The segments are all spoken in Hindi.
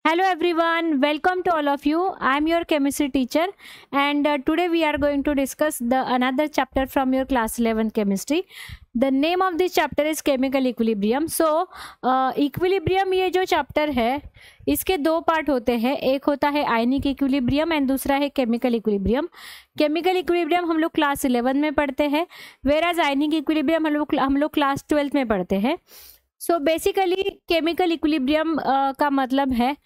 Hello everyone, welcome to all of you. I am your chemistry teacher and today we are going to discuss the another chapter from your class 11 chemistry. The name of this chapter is chemical equilibrium. So equilibrium ये जो chapter है इसके दो पार्ट होते हैं, एक होता है आयनिक इक्विलिब्रियम एंड दूसरा है केमिकल इक्विलिब्रियम. केमिकल इक्विलिब्रियम हम लोग क्लास 11 में पढ़ते हैं, वेराज आयनिक इक्विलिब्रियम हम लोग क्लास 12 में पढ़ते हैं. सो बेसिकली केमिकल इक्विलिब्रियम का मतलब है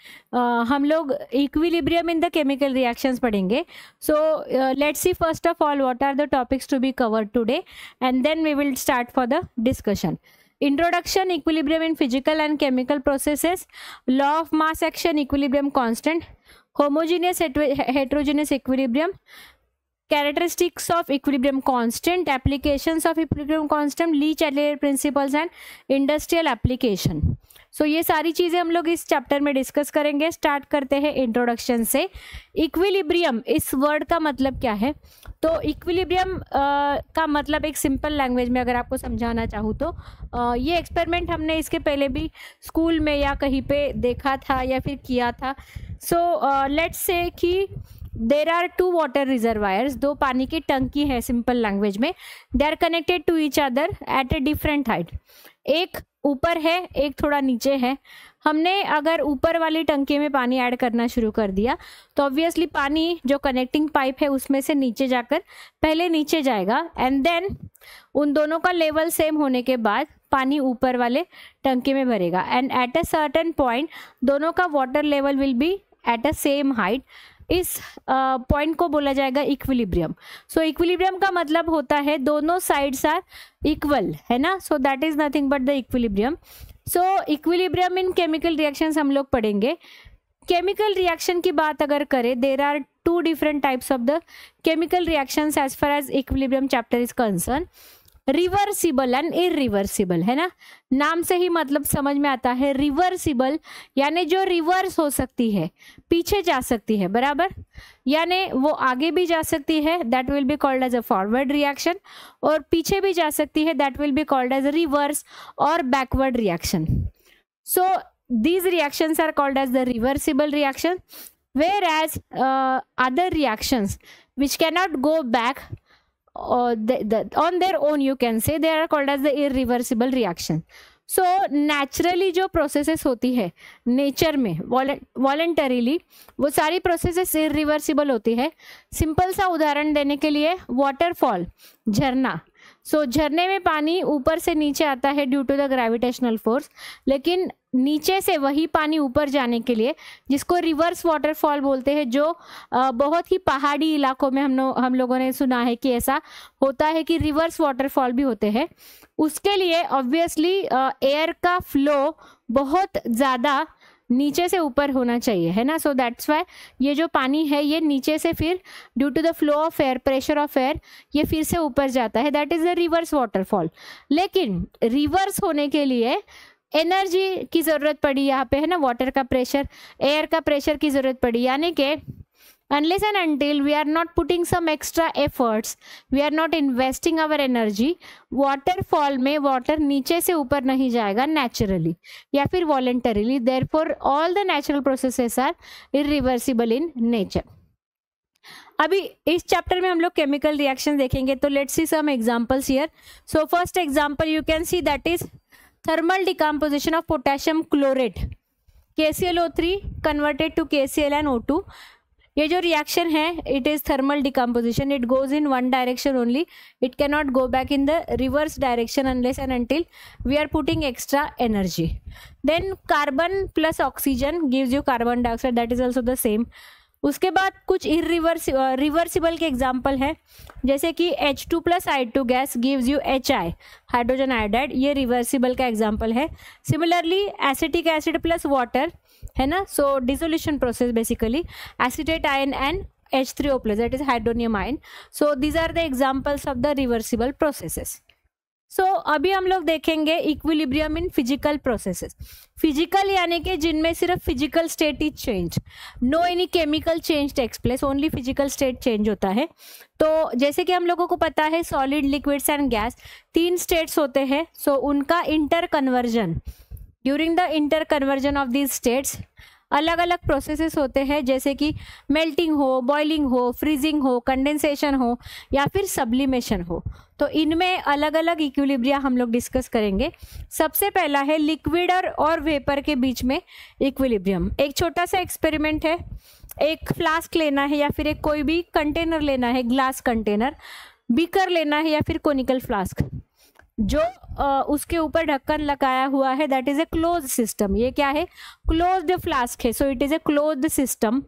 हम लोग equilibrium in the chemical reactions पढ़ेंगे. So let's see first of all what are the topics to be covered today and then we will start for the discussion. Introduction, equilibrium in physical and chemical processes, law of mass action, equilibrium constant, homogeneous heterogeneous equilibrium, characteristics of equilibrium constant, applications of equilibrium constant, Lee-Chatelier principles and industrial application. सो ये सारी चीज़ें हम लोग इस चैप्टर में डिस्कस करेंगे. स्टार्ट करते हैं इंट्रोडक्शन से. इक्विलिब्रियम इस वर्ड का मतलब क्या है? तो इक्विलिब्रियम का मतलब एक सिंपल लैंग्वेज में अगर आपको समझाना चाहूँ तो ये एक्सपेरिमेंट हमने इसके पहले भी स्कूल में या कहीं पे देखा था या फिर किया था. सो let's say that there are two water reservoirs, दो पानी की टंकी है सिंपल लैंग्वेज में. They are connected to each other at a different height. एक ऊपर है, एक थोड़ा नीचे है. हमने अगर ऊपर वाली टंकी में पानी ऐड करना शुरू कर दिया तो ऑब्वियसली पानी जो कनेक्टिंग पाइप है उसमें से नीचे जाकर पहले नीचे जाएगा एंड देन उन दोनों का लेवल सेम होने के बाद पानी ऊपर वाले टंकी में भरेगा and at a certain point दोनों का water level will be at a same height. इस पॉइंट को बोला जाएगा इक्विलिब्रियम. सो इक्विलिब्रियम का मतलब होता है दोनों साइड्स आर इक्वल, है ना. So that is nothing but the equilibrium. So equilibrium in chemical reactions हम लोग पढ़ेंगे. केमिकल रिएक्शन की बात अगर करें, there are two different types of the chemical reactions as far as equilibrium chapter is concern. Reversible and irreversible, है ना. नाम से ही मतलब समझ में आता है. रिवर्सिबल यानी जो रिवर्स हो सकती है, पीछे जा सकती है, बराबर, यानी वो आगे भी जा सकती है, that will be called as a forward reaction, और पीछे भी जा सकती है, that will be called as reverse और backward reaction. So these reactions are called as the reversible reaction, whereas other reactions which cannot go back on their own, you can say, they are called as the irreversible reaction. So naturally जो प्रोसेसेस होती है नेचर में वॉलंटरीली, वो सारी प्रोसेसेस इरिवर्सिबल होती है. सिंपल सा उदाहरण देने के लिए, वाटरफॉल, झरना. सो झरने में पानी ऊपर से नीचे आता है due to the gravitational force, लेकिन नीचे से वही पानी ऊपर जाने के लिए, जिसको रिवर्स वाटरफॉल बोलते हैं, जो बहुत ही पहाड़ी इलाकों में हम लोगों ने सुना है कि ऐसा होता है कि रिवर्स वाटरफॉल भी होते हैं. उसके लिए ऑब्वियसली एयर का फ्लो बहुत ज़्यादा नीचे से ऊपर होना चाहिए, है ना. सो दैट्स वाई ये जो पानी है ये नीचे से फिर due to the flow of air, pressure of air, ये फिर से ऊपर जाता है. That is the reverse waterfall. लेकिन रिवर्स होने के लिए एनर्जी की ज़रूरत पड़ी यहाँ पे, है ना. वाटर का प्रेशर, एयर का प्रेशर की ज़रूरत पड़ी, यानी कि unless and until we are not putting some extra efforts, we are not investing our energy, waterfall में water नीचे से ऊपर नहीं जाएगा naturally या फिर voluntarily. Therefore all the natural processes are irreversible in nature. अभी इस चैप्टर में हम लोग केमिकल रिएक्शन देखेंगे, तो let's see some examples here. So first example you can see, that is thermal decomposition of potassium chlorate, KClO3 converted to KCl and O2. ये जो रिएक्शन है, it is thermal decomposition. It goes in one direction only, it can not go back in the reverse direction unless and until we are putting extra energy. Then carbon plus oxygen gives you carbon dioxide, that is also the same. उसके बाद कुछ रिवर्सिबल के एग्जाम्पल है, जैसे कि H2 plus I2 gas gives you HI, hydrogen iodide, ये रिवर्सिबल का एग्जाम्पल है. Similarly acetic acid plus water, है ना. So dissolution process basically, acetate ion and H3O plus, that is hydronium ion. So these are the examples of the reversible processes. सो अभी हम लोग देखेंगे equilibrium in physical processes. Physical यानी कि जिनमें सिर्फ physical state is change, no any chemical change takes place, only physical state change होता है. तो जैसे कि हम लोगों को पता है solid, liquids and gas 3 states होते हैं. सो उनका inter conversion, during the inter conversion of these states अलग अलग प्रोसेसेस होते हैं, जैसे कि मेल्टिंग हो, बॉइलिंग हो, फ्रीजिंग हो, कंडेंसेशन हो या फिर सब्लिमेशन हो। तो इनमें अलग अलग इक्विलिब्रिया हम लोग डिस्कस करेंगे। सबसे पहला है लिक्विड और वेपर के बीच में इक्विलिब्रियम। एक छोटा सा एक्सपेरिमेंट है, एक फ्लास्क लेना है या फिर एक कोई भी कंटेनर लेना है, ग्लास कंटेनर, बीकर लेना है या फिर कोनिकल फ्लास्क, जो उसके ऊपर ढक्कन लगाया हुआ है, that is a close system. ये क्या है? क्लोज्ड फ्लास्क है, सो it is a closed system.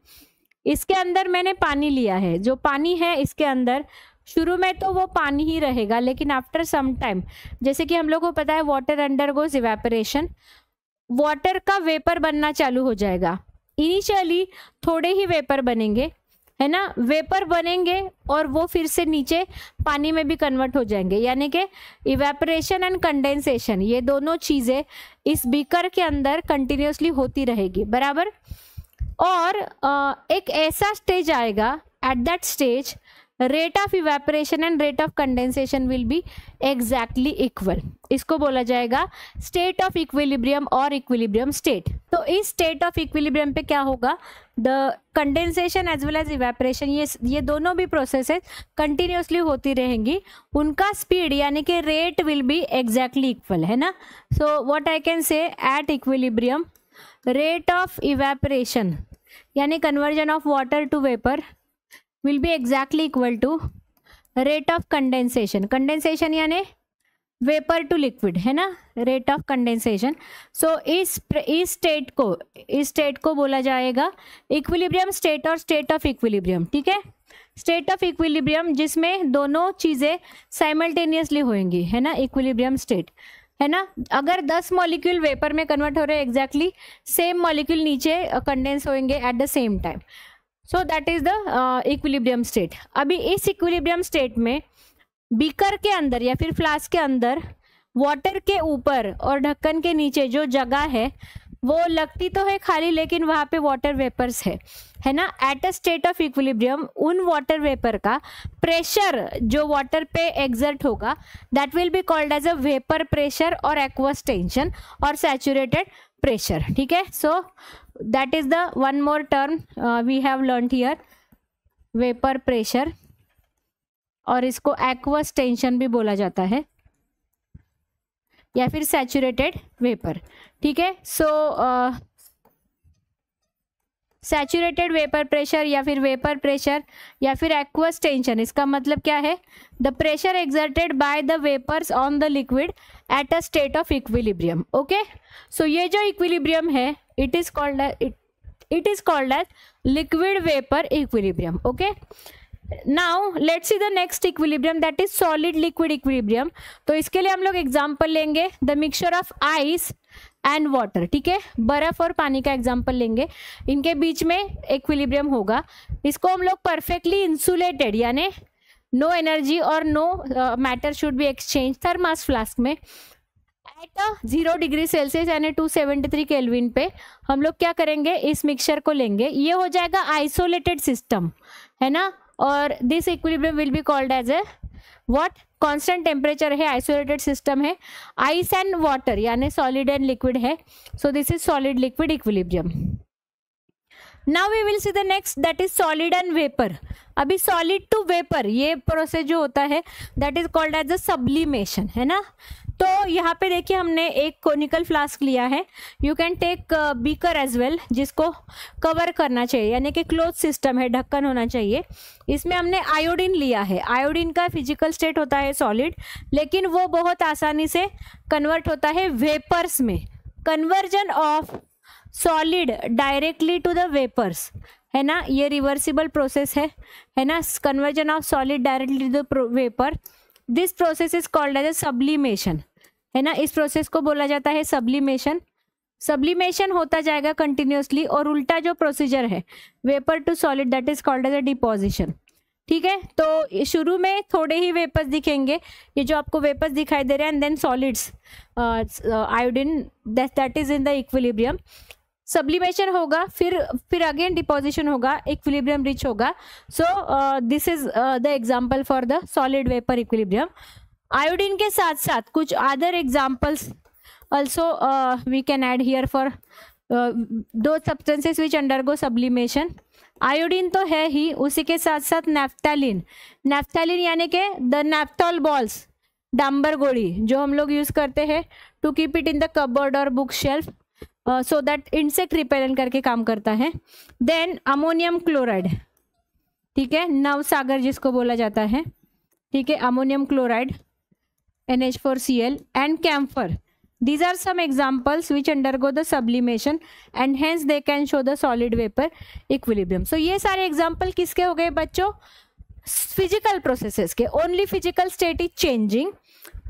इसके अंदर मैंने पानी लिया है, जो पानी है इसके अंदर शुरू में तो वो पानी ही रहेगा, लेकिन आफ्टर सम टाइम, जैसे कि हम लोग को पता है वाटर अंडरगोज इवेपोरेशन, वाटर का वेपर बनना चालू हो जाएगा। इनिशियली थोड़े ही वेपर बनेंगे, है ना, वेपर बनेंगे और वो फिर से नीचे पानी में भी कन्वर्ट हो जाएंगे, यानी कि इवेपोरेशन एंड कंडेंसेशन, ये दोनों चीज़ें इस बीकर के अंदर कंटिन्यूसली होती रहेगी, बराबर। और एक ऐसा स्टेज आएगा, at that stage rate of evaporation and rate of condensation will be exactly equal. इसको बोला जाएगा स्टेट ऑफ इक्विलिब्रियम और इक्विलिब्रियम स्टेट। तो इस स्टेट ऑफ इक्विलिब्रियम पे क्या होगा? The condensation as well as evaporation, ये दोनों भी प्रोसेसेस कंटिन्यूसली होती रहेंगी, उनका स्पीड यानी कि rate will be exactly equal, है ना। So what I can say, at equilibrium rate of evaporation यानी conversion of water to vapour will be exactly equal to rate of condensation, condensation यानी वेपर टू लिक्विड, है ना, रेट ऑफ कंडेंसेशन। सो इस स्टेट को बोला जाएगा इक्विलिब्रियम स्टेट और स्टेट ऑफ इक्विलिब्रियम, ठीक है। स्टेट ऑफ इक्विलिब्रियम जिसमें दोनों चीज़ें साइमल्टेनियसली होंगी, है ना, इक्विलिब्रियम स्टेट, है ना। अगर 10 मॉलिक्यूल वेपर में कन्वर्ट हो रहे हैं, एग्जैक्टली सेम मॉलिक्यूल नीचे कंडेंस होंगे at the same time, so that is the equilibrium state. अभी इस इक्विलिब्रियम स्टेट में बीकर के अंदर या फिर फ्लास्क के अंदर वाटर के ऊपर और ढक्कन के नीचे जो जगह है वो लगती तो है खाली, लेकिन वहाँ पे वाटर वेपर्स है ना। At a state of equilibrium उन वाटर वेपर का प्रेशर जो वाटर पे एग्जर्ट होगा, that will be called as a vapour pressure और एक्वस टेंशन और सैचुरेटेड प्रेशर, ठीक है। So that is the one more term we have learned here, vapour pressure, और इसको एक्वस टेंशन भी बोला जाता है या फिर सैचुरेटेड वेपर, ठीक है। सो सैचुरेटेड वेपर प्रेशर या फिर वेपर प्रेशर या फिर एक्वस टेंशन, इसका मतलब क्या है? The pressure exerted by the vapours on the liquid at a state of equilibrium, okay. So ये जो इक्विलिब्रियम है it is called as liquid vapour equilibrium, okay. Now let's see the next equilibrium, that is solid liquid equilibrium. तो इसके लिए हम लोग एग्जांपल लेंगे the mixture of ice and water, ठीक है, बर्फ और पानी का एग्जांपल लेंगे, इनके बीच में इक्विलिब्रियम होगा। इसको हम लोग परफेक्टली इंसुलेटेड यानी नो एनर्जी और no matter should be exchange thermos flask में एट 0 डिग्री सेल्सियस यानी 273 केल्विन पे हम लोग क्या करेंगे, इस मिक्सचर को लेंगे। ये हो जाएगा आइसोलेटेड सिस्टम, है ना, और this equilibrium will be called as a what, constant temperature है, आइसोलेटेड सिस्टम है, आइस एंड वाटर यानी सॉलिड एंड लिक्विड है। So this is solid liquid equilibrium. Now we will see the next, that is solid and vapour. अभी सॉलिड टू वेपर ये प्रोसेस जो होता है that is called as a sublimation, है ना। तो यहाँ पे देखिए हमने एक कोनिकल फ्लास्क लिया है, you can take beaker as well, जिसको कवर करना चाहिए यानी कि क्लोज सिस्टम है, ढक्कन होना चाहिए। इसमें हमने आयोडीन लिया है, आयोडीन का फिजिकल स्टेट होता है सॉलिड, लेकिन वो बहुत आसानी से कन्वर्ट होता है वेपर्स में। Conversion of solid directly to the vapours, है ना, ये रिवर्सिबल प्रोसेस है ना, conversion of solid directly to the vapour, this process is called as a sublimation, है ना। इस प्रोसेस को बोला जाता है सब्लिमेशन। सब्लिमेशन होता जाएगा कंटिन्यूसली, और उल्टा जो प्रोसीजर है vapour to solid that is called as a deposition, ठीक है। तो शुरू में थोड़े ही वेपर्स दिखेंगे, ये जो आपको वेपर्स दिखाई दे रहे हैं, and then solids iodine that is in the equilibrium. Sublimation होगा, फिर अगेन डिपोजिशन होगा, इक्विलिब्रियम रीच होगा। So this is the example for the solid vapour equilibrium. Iodine के साथ साथ कुछ other examples also we can add here for those substances which undergo sublimation. Iodine तो है ही, उसी के साथ साथ नैफ्थैलिन, नैफ्थैलिन यानी कि द नैफ्थॉल बॉल्स, डांबर गोली जो हम लोग यूज करते हैं to keep it in the cupboard और book shelf, so that insect repellent करके काम करता है। देन अमोनियम क्लोराइड, ठीक है, नव सागर जिसको बोला जाता है, ठीक है, ammonium chloride NH4Cl and camphor. These are some examples which undergo the sublimation and hence they can show the solid vapor equilibrium. So ये सारे example किसके हो गए बच्चों? Physical processes के, only physical state is changing.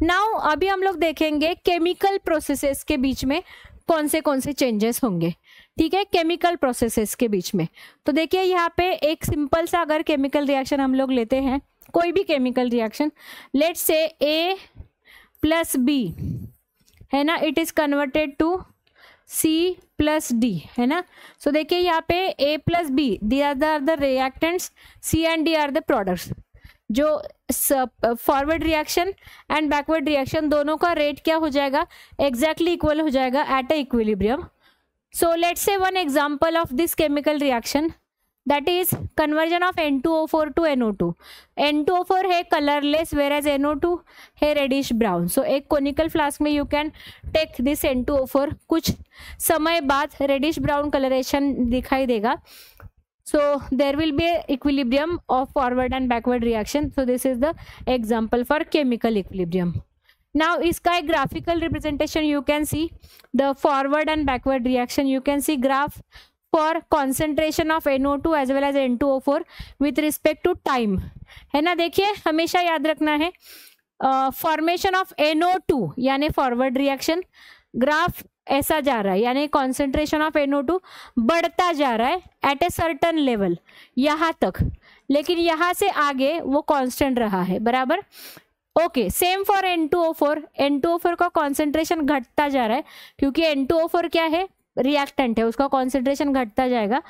Now अभी हम लोग देखेंगे chemical processes के बीच में कौन से चेंजेस होंगे, ठीक है, केमिकल प्रोसेसेस के बीच में। तो देखिए यहाँ पे एक सिंपल सा अगर केमिकल रिएक्शन हम लोग लेते हैं, कोई भी chemical reaction, let's say A plus B है ना, it is converted to C plus D है ना। सो देखिए यहाँ पे A plus B the are the reactants, C and D are the products. जो forward reaction and backward reaction दोनों का रेट क्या हो जाएगा, एग्जैक्टली इक्वल हो जाएगा at a equilibrium. So let's से one example of this chemical reaction, that is conversion of N2O4 to NO2. N2O4 है कलरलेस whereas NO2 है रेडिश ब्राउन। सो एक कोनिकल फ्लास्क में you can take this N2O4, कुछ समय बाद रेडिश ब्राउन कलरेशन दिखाई देगा। So there will be a equilibrium of forward and backward reaction. So this is the example for chemical equilibrium. Now इसका एक graphical representation you can see the forward and backward reaction. You can see graph for concentration of NO2 as well as N2O4 with respect to time, है ना। देखिए हमेशा याद रखना है फॉर्मेशन ऑफ NO2 यानी फॉरवर्ड रिएक्शन, ग्राफ ऐसा जा रहा है यानी कॉन्सेंट्रेशन ऑफ NO2 बढ़ता जा रहा है एट ए सर्टन लेवल यहाँ तक, लेकिन यहाँ से आगे वो कांस्टेंट रहा है, बराबर। Okay, same for N2O4, N2O4 का कॉन्सेंट्रेशन घटता जा रहा है क्योंकि N2O4 क्या है, रिएक्टेंट है, उसका कॉन्सेंट्रेशन घटता जाएगा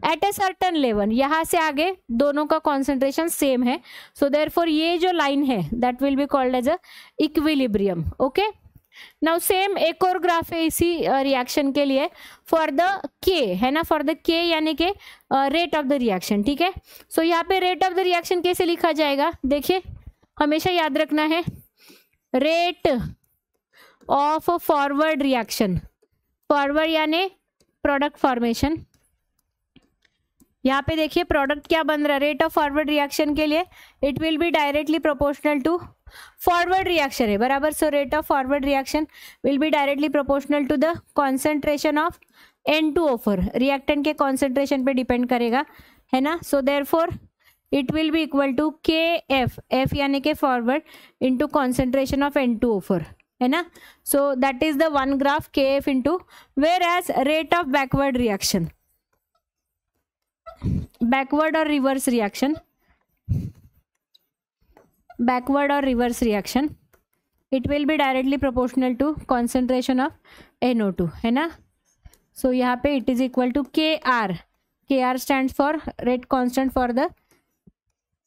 एट ए सर्टन लेवल, यहाँ से आगे दोनों का कॉन्सेंट्रेशन सेम है। सो देयरफॉर ये जो लाइन है that will be called as a equilibrium. Okay, now same एक और ग्राफ है इसी रिएक्शन के लिए फॉर द के, है ना, फॉर द के यानी कि रेट ऑफ द रिएक्शन, ठीक है। सो यहाँ पे रेट ऑफ द रिएक्शन कैसे लिखा जाएगा, देखिए हमेशा याद रखना है rate of forward reaction, forward यानी प्रोडक्ट फॉर्मेशन। यहाँ पे देखिए प्रोडक्ट क्या बन रहा है, रेट ऑफ फॉरवर्ड रिएक्शन के लिए it will be directly proportional to forward reaction है, बराबर। So rate of forward reaction will be directly proportional to the concentration of N2O4, reactant के कॉन्सेंट्रेशन पे डिपेंड करेगा, है ना। So therefore it will be equal to KF, F यानी कि forward into concentration of N2O4, है ना। So that is the one graph KF into, whereas rate of backward reaction, backward और रिवर्स रिएक्शन, बैकवर्ड और reverse reaction, it will be directly proportional to concentration of NO2, है ना। सो यहाँ पे it is equal to KR, KR stands for rate constant for the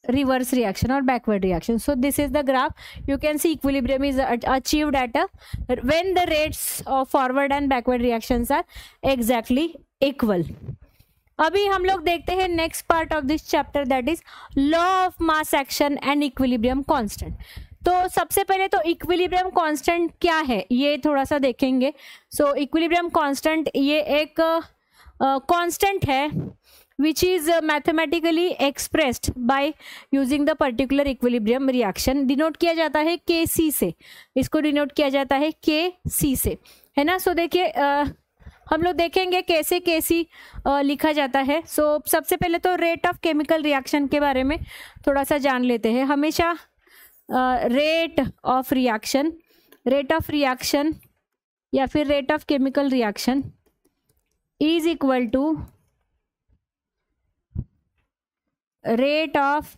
reverse reaction or backward reaction. So this is the graph. You can see equilibrium is achieved at a when the rates of forward and backward reactions are exactly equal. अभी हम लोग देखते हैं next part of this chapter, that is law of mass action and equilibrium constant. तो सबसे पहले तो इक्विलिब्रियम कांस्टेंट क्या है ये थोड़ा सा देखेंगे। सो इक्विलिब्रियम कांस्टेंट ये एक कांस्टेंट है which is mathematically expressed by using the particular equilibrium reaction, denote किया जाता है KC से, इसको डिनोट किया जाता है KC से, है ना। सो देखिए हम लोग देखेंगे कैसे KC लिखा जाता है। सो सबसे पहले तो रेट ऑफ केमिकल रिएक्शन के बारे में थोड़ा सा जान लेते हैं। हमेशा रेट ऑफ रिएक्शन या फिर rate of chemical reaction is equal to rate of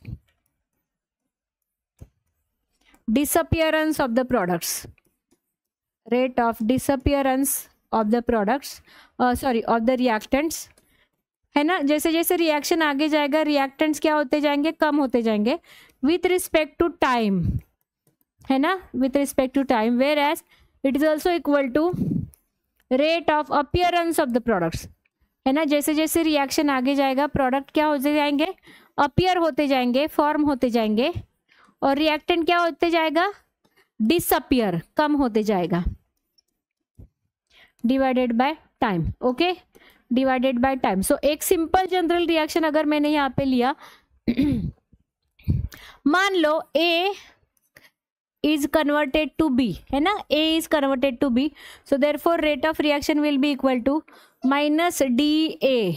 disappearance of the products, rate of disappearance of the products, sorry of the reactants, है ना। जैसे जैसे रिएक्शन आगे जाएगा रिएक्टेंट्स क्या होते जाएंगे, कम होते जाएंगे विथ रिस्पेक्ट टू टाइम, है ना, with respect to time, whereas it is also equal to rate of appearance of the products, है ना। जैसे जैसे रिएक्शन आगे जाएगा प्रोडक्ट क्या होते जाएंगे, अपियर होते जाएंगे, फॉर्म होते जाएंगे, और रिएक्टेंट क्या होते जाएगा, डिसअपियर, कम होते जाएगा, divided by time. Okay, divided by time. So एक सिंपल जनरल रिएक्शन अगर मैंने यहाँ पे लिया, मान लो A is converted to B, है ना, A is converted to B, so therefore rate of reaction will be equal to minus DA,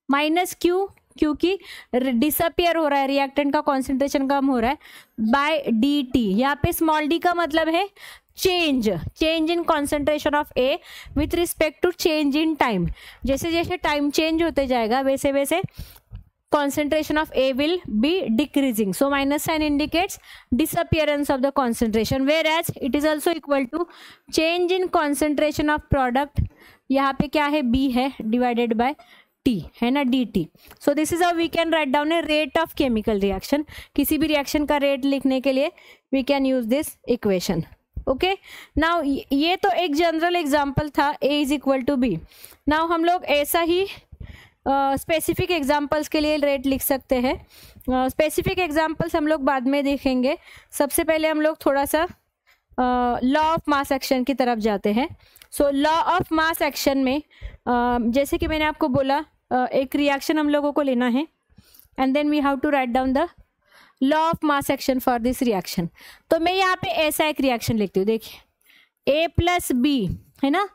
minus Q, क्योंकि डिसअपियर हो रहा है, रिएक्टेंट का कॉन्सेंट्रेशन कम हो रहा है, बाय dt। यहाँ पे स्मॉल d का मतलब है change in concentration of A with respect to change in time. जैसे जैसे टाइम चेंज होते जाएगा वैसे वैसे concentration of A will be decreasing. So minus sign indicates disappearance of the concentration, whereas it is also equal to change in concentration of product, यहाँ पे क्या है, B है, divided by T, है ना, dt. So this is how we can write down a rate of chemical reaction. किसी भी reaction का rate लिखने के लिए we can use this equation. Okay, now ये तो एक general example था, A is equal to B. Now हम लोग ऐसा ही स्पेसिफिक एग्जाम्पल्स के लिए रेट लिख सकते हैं। स्पेसिफिक एग्जाम्पल्स हम लोग बाद में देखेंगे। सबसे पहले हम लोग थोड़ा सा लॉ ऑफ मास एक्शन की तरफ जाते हैं। So law of mass action में जैसे कि मैंने आपको बोला, एक रिएक्शन हम लोगों को लेना है and then we have to write down the law of mass action for this reaction. तो मैं यहाँ पे ऐसा एक रिएक्शन लिखती हूँ, देखिए A प्लस बी, है ना,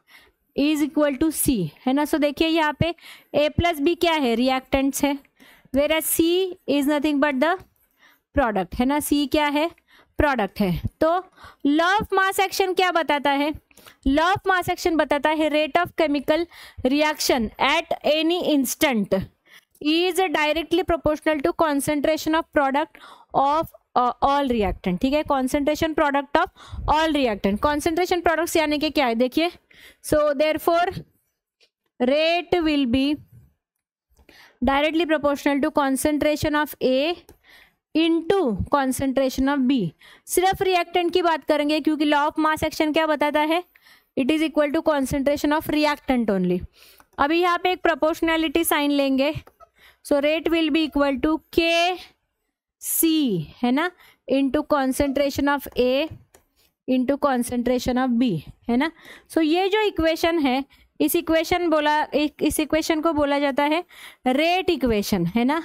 इज इक्वल टू सी, है ना। सो देखिए यहाँ पे A प्लस बी क्या है, रिएक्टेंट्स है, whereas C is nothing but the product, है ना, C क्या है, प्रोडक्ट है। तो लॉ ऑफ मास एक्शन क्या बताता है, लॉ ऑफ मास एक्शन बताता है rate of chemical reaction at any instant is directly proportional to concentration of product of all reactant. ठीक है, concentration product of all reactant, concentration products यानी कि क्या है, देखिए, so therefore rate will be directly proportional to concentration of A into concentration of B। सिर्फ रिएक्टेंट की बात करेंगे क्योंकि लॉ ऑफ मास एक्शन क्या बताता है, it is equal to concentration of reactant only. अभी यहाँ पे एक प्रोपोर्शनैलिटी साइन लेंगे, so rate will be equal to KC, है ना, into concentration of A into concentration of B, है ना। सो ये जो इक्वेशन है, इस इक्वेशन को बोला जाता है रेट इक्वेशन, है ना।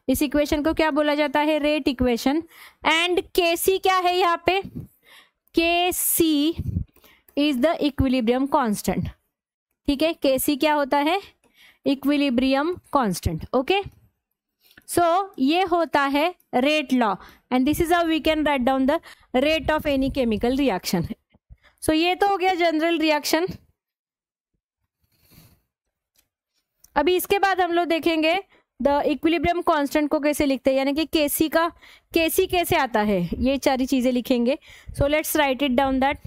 इस इक्वेशन को क्या बोला जाता है, रेट इक्वेशन। एंड Kc क्या है यहाँ पे, Kc is the equilibrium constant. ठीक है, Kc क्या होता है, इक्विलिब्रियम कांस्टेंट। ओके, सो ये होता है rate law and this is how we can write down the rate of any chemical reaction. So ये तो हो गया जनरल रिएक्शन। अभी इसके बाद हम लोग देखेंगे द इक्विलिब्रियम कांस्टेंट को कैसे लिखते हैं, यानी कि Kc कैसे आता है, ये सारी चीजें लिखेंगे। So let's write it down that.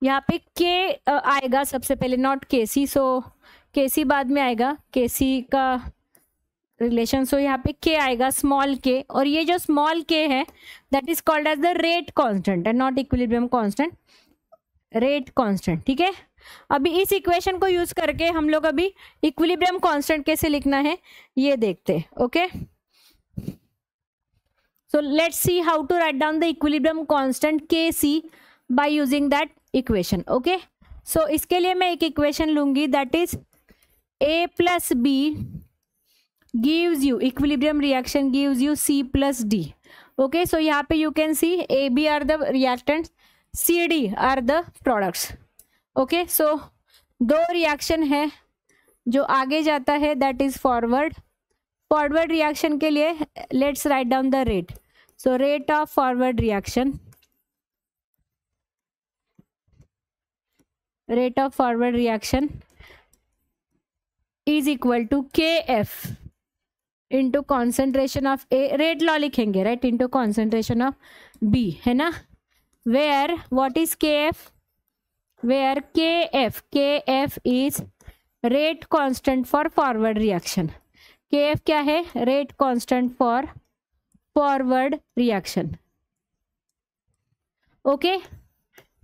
यहाँ पे K आएगा सबसे पहले, नॉट Kc, सो Kc बाद में आएगा, Kc का रिलेशन। सो यहाँ पे K आएगा, स्मॉल k, और ये जो स्मॉल k है that is called as the rate constant and not equilibrium constant, rate constant. ठीक है, अभी इस इक्वेशन को यूज करके हम लोग अभी इक्विलिब्रियम कांस्टेंट कैसे लिखना है ये देखते हैं। Okay, so let's see how to write down the equilibrium constant Kc by using that equation. Okay, so इसके लिए मैं एक इक्वेशन लूंगी that is A plus B gives you equilibrium reaction gives you C plus D. Okay, so यहाँ पे you can see AB are the reactants, CD are the products. Okay, so दो रिएक्शन है जो आगे जाता है दैट इज फॉरवर्ड रिएक्शन के लिए let's write down the rate. So rate of forward reaction is equal to KF into concentration of A, rate law लिखेंगे right, into concentration of B, है ना। Where what is KF, where KF is rate constant for forward reaction. KF क्या है, rate constant for forward reaction. Okay,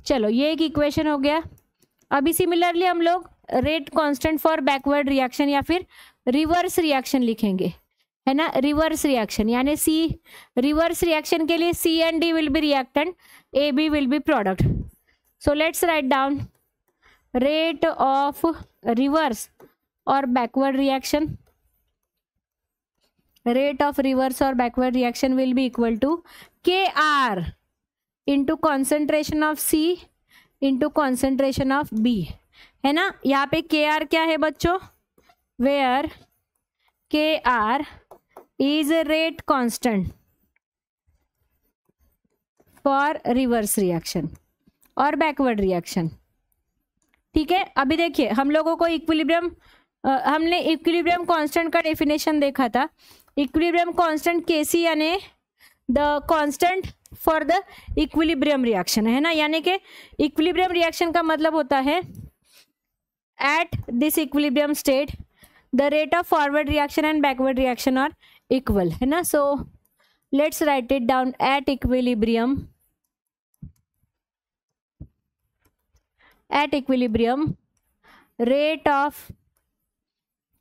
चलो ये एक इक्वेशन हो गया। अभी सिमिलरली हम लोग rate constant for backward reaction या फिर रिवर्स रिएक्शन लिखेंगे, है ना। रिवर्स रिएक्शन यानी सी, रिवर्स रिएक्शन के लिए C and D will be reactant, A B will be product. So let's write down rate of reverse और backward reaction. Rate of reverse और backward reaction will be equal to K R into concentration of C into concentration of B, है ना। यहाँ पे के आर क्या है बच्चों, where K R is rate constant for reverse reaction और बैकवर्ड रिएक्शन, ठीक है। अभी देखिए हम लोगों को इक्विलिब्रियम, हमने इक्विलिब्रियम कांस्टेंट का डेफिनेशन देखा था। इक्विलिब्रियम कांस्टेंट केसी यानी the constant for the equilibrium reaction, है ना। यानी कि इक्विलिब्रियम रिएक्शन का मतलब होता है at this equilibrium state the rate of forward reaction and backward reaction are equal, है ना। So let's write it down at equilibrium, at equilibrium rate of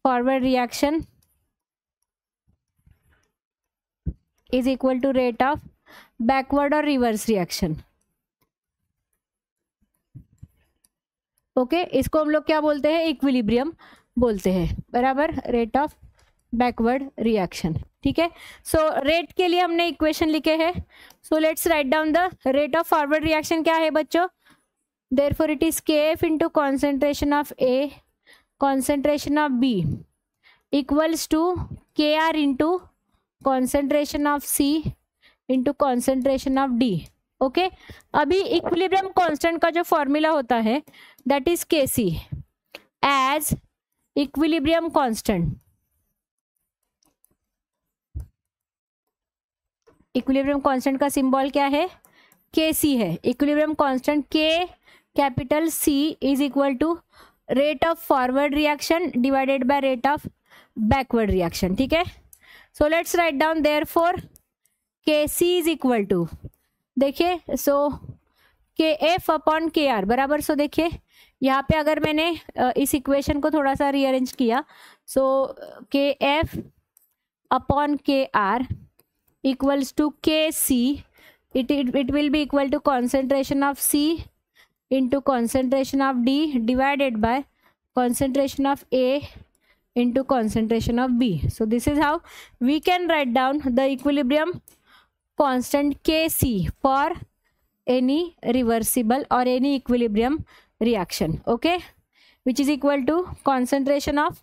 forward reaction is equal to rate of backward or reverse reaction। Okay, इसको हम लोग क्या बोलते हैं, इक्विलिब्रियम बोलते हैं, बराबर, रेट ऑफ बैकवर्ड रिएक्शन, ठीक है। सो रेट के लिए हमने इक्वेशन लिखे हैं। So let's write down the rate of forward reaction क्या है बच्चों, therefore it is kf into concentration of A concentration of B equals to kr into concentration of C into concentration of D। Okay, अभी इक्विलिब्रियम कांस्टेंट का जो फॉर्मूला होता है that is Kc as equilibrium constant. Equilibrium constant का सिंबल क्या है, Kc है। Equilibrium constant K capital C is equal to rate of forward reaction divided by rate of backward reaction, ठीक है। So let's write down therefore Kc is equal to, देखिए, सो Kf अपॉन Kr बराबर। सो देखिए यहाँ पे अगर मैंने इस इक्वेशन को थोड़ा सा रीअरेंज किया, so Kf upon Kr equals to Kc, it will be equal to concentration of C into concentration of D divided by concentration of A into concentration of B। So this is how we can write down the equilibrium constant Kc for any reversible or any equilibrium reaction, okay, which is equal to concentration of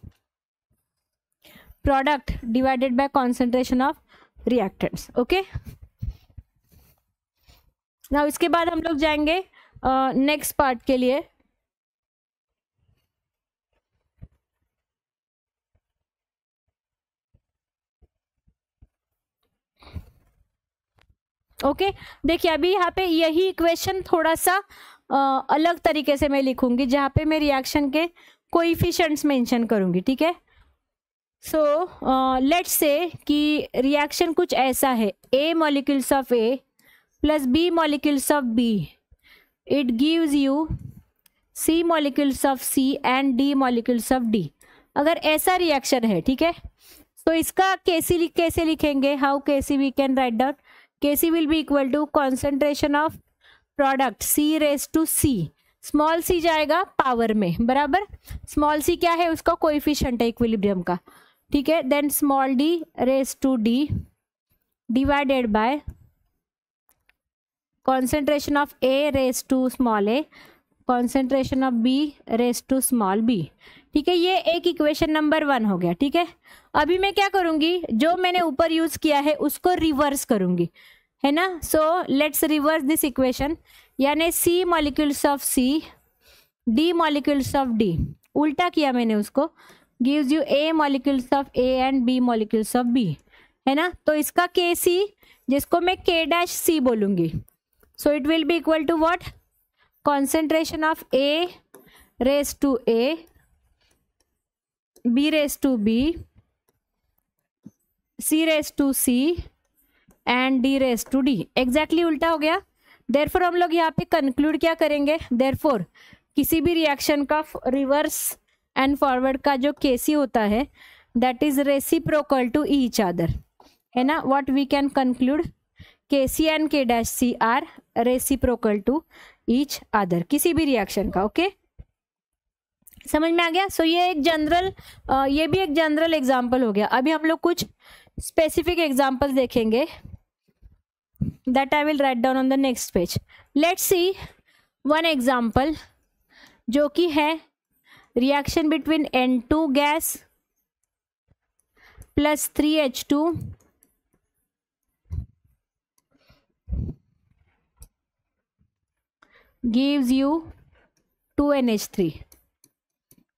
product divided by concentration of reactants, okay। Now इसके बाद हम लोग जाएंगे नेक्स्ट पार्ट के लिए। ओके, देखिए अभी यहाँ पे यही इक्वेशन थोड़ा सा अलग तरीके से मैं लिखूंगी, जहाँ पे मैं रिएक्शन के कोएफिशिएंट्स मेंशन करूंगी, ठीक है। सो लेट्स से कि रिएक्शन कुछ ऐसा है, A molecules of A plus B molecules of B, it gives you C molecules of C and D molecules of D। अगर ऐसा रिएक्शन है, ठीक है, तो इसका Kc कैसे लिखेंगे, how Kc we can write down, Kc will be equal to concentration of product C raise to C, small c जाएगा पावर में, बराबर। स्मॉल c क्या है, उसका कोएफिशिएंट है इक्विलिब्रियम का, ठीक है। Then small d raise to D divided by concentration of A raised to small a, concentration of B raised to small b, ठीक है। ये एक इक्वेशन नंबर 1 हो गया, ठीक है। अभी मैं क्या करूंगी, जो मैंने ऊपर यूज किया है उसको रिवर्स करूंगी, है ना। So let's reverse this equation, यानी C molecules of C D molecules of D, उल्टा किया मैंने उसको, gives you A molecules of A and B molecules of B, है ना। तो इसका Kc जिसको मैं K डैश C बोलूंगी, so it will be equal to what, concentration of A raised to A, B raised to B, C raised to C and D raised to D। exactly उल्टा हो गया, देयरफॉर हम लोग यहाँ पे कंक्लूड क्या करेंगे, देयरफॉर किसी भी रिएक्शन का रिवर्स एंड फॉरवर्ड का जो केसी होता है that is reciprocal to each other, है ना. What we can conclude, KC and K' are reciprocal to each other, किसी भी रिएक्शन का. ओके, समझ में आ गया. सो ये एक जनरल, ये भी एक जनरल एग्जांपल हो गया. अभी हम लोग कुछ स्पेसिफिक एग्जांपल्स देखेंगे that I will write down on the next page. Let's see one example जो कि है reaction between N2 gas plus 3H2 gives you 2NH3.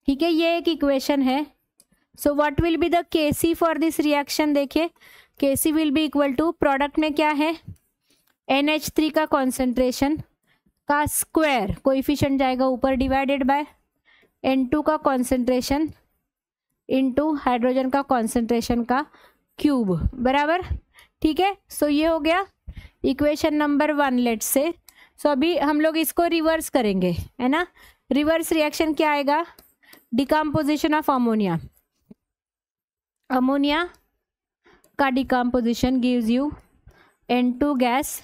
ठीक है, ये एक इक्वेशन है. So what will be the KC for this reaction, देखिए KC will be equal to, product में क्या है, NH3 का कॉन्सेंट्रेशन का स्क्वायर, कोएफिशिएंट जाएगा ऊपर, डिवाइडेड बाय N2 का कॉन्सेंट्रेशन इनटू हाइड्रोजन का कॉन्सेंट्रेशन का क्यूब, बराबर. ठीक है, सो ये हो गया इक्वेशन नंबर 1. लेट्स से, सो अभी हम लोग इसको रिवर्स करेंगे, है ना. रिवर्स रिएक्शन क्या आएगा, डिकम्पोजिशन ऑफ अमोनिया, अमोनिया का decomposition gives you N2 gas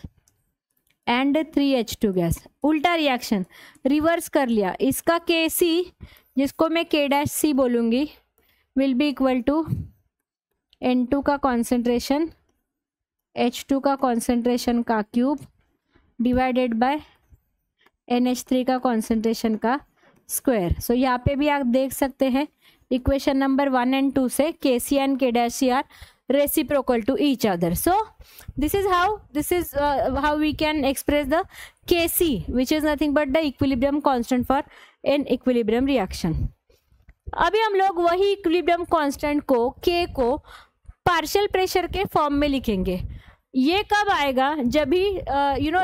and 3H2 gas. उल्टा रिएक्शन रिवर्स कर लिया, इसका KC जिसको मैं K' बोलूँगी will be equal to N2 का कॉन्सेंट्रेशन H2 का कॉन्सेंट्रेशन का क्यूब डिवाइडेड बाय NH3 का कॉन्सेंट्रेशन का स्क्वायर. सो यहाँ पे भी आप देख सकते हैं इक्वेशन नंबर 1 and 2 से KC and K' are reciprocal to each other. So this is how we can express the KC, which is nothing but the equilibrium constant for an equilibrium reaction. अभी हम लोग वही इक्विलिब्रियम कांस्टेंट को K को पार्शियल प्रेशर के फॉर्म में लिखेंगे. ये कब आएगा, जब भी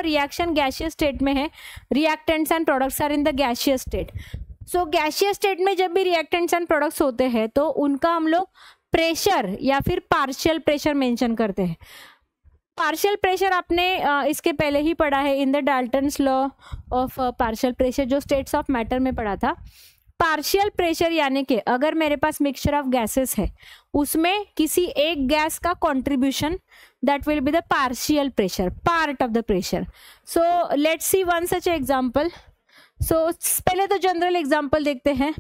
रिएक्शन गैसियस स्टेट में है, reactants and products are in the gaseous state. So gaseous state में जब भी रिएक्टेंट्स एंड प्रोडक्ट्स होते हैं तो उनका हम लोग प्रेशर या फिर पार्शियल प्रेशर मेंशन करते हैं. पार्शियल प्रेशर आपने इसके पहले ही पढ़ा है in the Dalton's law of partial pressure, जो स्टेट्स ऑफ मैटर में पढ़ा था. पार्शियल प्रेशर यानी कि अगर मेरे पास मिक्सचर ऑफ गैसेस है, उसमें किसी एक गैस का contribution, that will be the partial pressure, part of the pressure. So let's see one such example. So पहले तो जनरल एग्जांपल देखते हैं.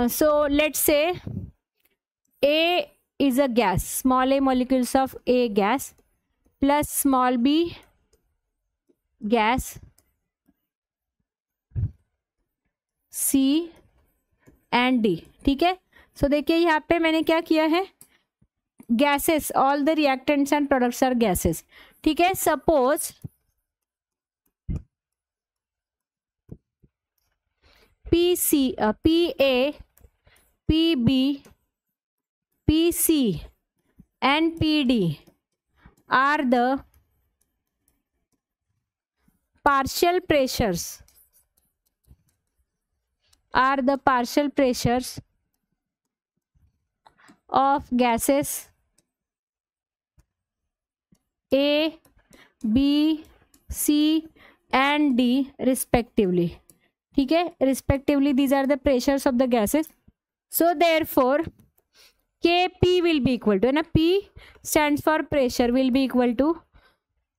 So let's say A is a gas, small a molecules of A gas plus small b gas C and D. ठीक है, सो देखिए यहाँ पे मैंने क्या किया है, gases, all the reactants and products are gases. ठीक है, suppose PA, PB, PC and PD are the partial pressures of gases A, B, C and D respectively. ठीक है, respectively these are the pressures of the gases. So therefore Kp will be equal to, है ना, P stands for pressure, will be equal to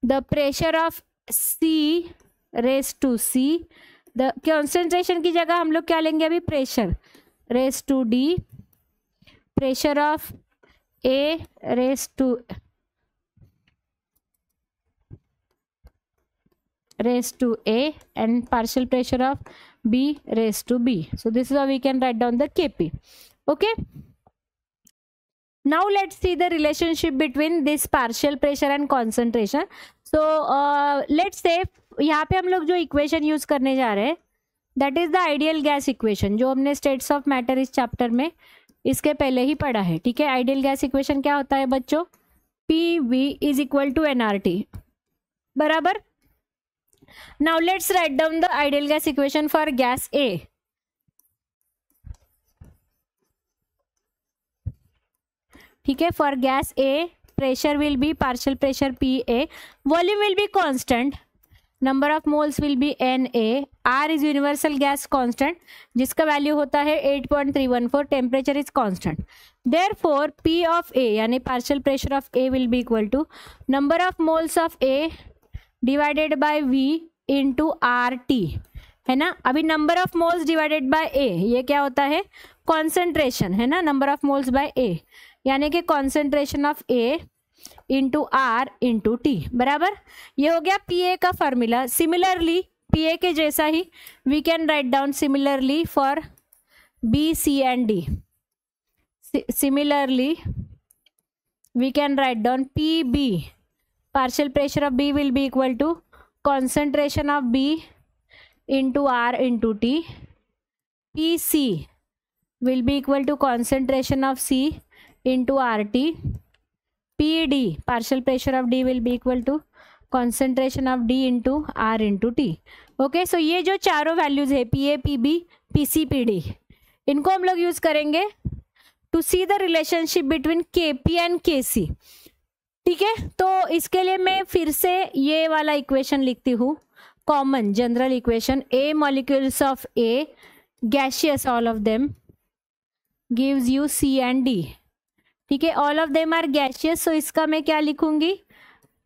the pressure of C raised to C. The concentration की जगह हम लोग क्या लेंगे अभी, pressure raised to D, pressure of A raised to A and partial pressure of B raised to B. So this is how we can write down the Kp. Okay. Now let's see the relationship between this partial pressure and concentration. So let's say यहाँ पे हम लोग जो इक्वेशन यूज करने जा रहे हैं that is the ideal gas equation, जो हमने स्टेट्स ऑफ मैटर इस चैप्टर में इसके पहले ही पढ़ा है. ठीक है, आइडियल गैस इक्वेशन क्या होता है बच्चों, PV is equal to nRT, बराबर. Now let's write down the ideal gas equation for gas A. ठीक है, for gas A pressure will be partial pressure PA, volume will be constant number of moles will be Na, R is universal gas constant जिसका वैल्यू होता है 8.314, temperature is constant, therefore P of A यानी partial pressure of A will be equal to number of moles of A divided by V into RT, है ना। अभी number of moles divided by A ये क्या होता है, कॉन्सेंट्रेशन, है ना, number of moles by A यानी कि concentration of A into R into T, बराबर। ये हो गया पीए का फॉर्मूला। सिमिलरली पीए के जैसा ही we can write down similarly for B, C and D. Similarly we can write down P B, partial pressure of B will be equal to concentration of B into R into T, P C will be equal to concentration of C into R into, PD partial pressure of D will be equal to concentration of D into R into T. Okay, so ये जो चारों वैल्यूज है PA, PB, PC, PD, इनको हम लोग यूज करेंगे to see the relationship between KP and KC। ठीक है, तो इसके लिए मैं फिर से ये वाला इक्वेशन लिखती हूँ, common general equation, A molecules of A gaseous all of them gives you C and D। ठीक है, all of them are gaseous, so इसका मैं क्या लिखूंगी,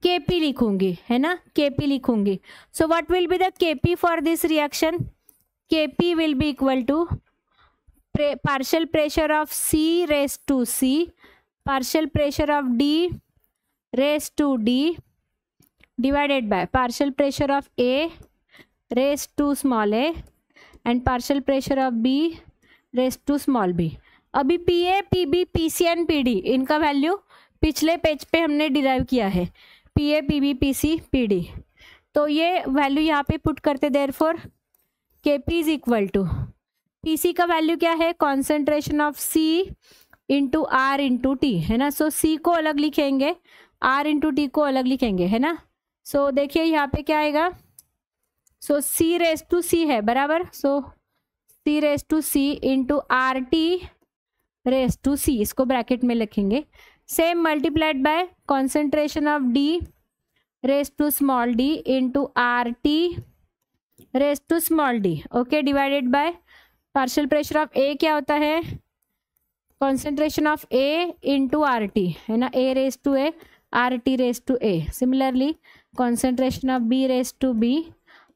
Kp लिखूंगी, है ना, Kp लिखूंगी। So what will be the Kp for this reaction, Kp will be equal to partial pressure of C raise to C, partial pressure of D raise to D divided by partial pressure of A raise to small a and partial pressure of B raise to small b। अभी PA, PB, PC and PD इनका वैल्यू पिछले पेज पे हमने डिराइव किया है, PA, PB, PC, PD, तो ये वैल्यू यहाँ पे पुट करते, therefore Kp is equal to PC का वैल्यू क्या है, concentration of C into R into T, है ना। सो C को अलग लिखेंगे, R इंटू टी को अलग लिखेंगे, है ना। सो देखिए यहाँ पे क्या आएगा, so C raise to C है, बराबर। So C raise to C into R T raise to C, इसको ब्रैकेट में लिखेंगे, same multiplied by concentration of D raise to small d into R T raise to small d, okay, divided by partial pressure of A क्या होता है, concentration of A into R T, है ना, A raise to A, R T raise to A। Similarly concentration of B raise to B,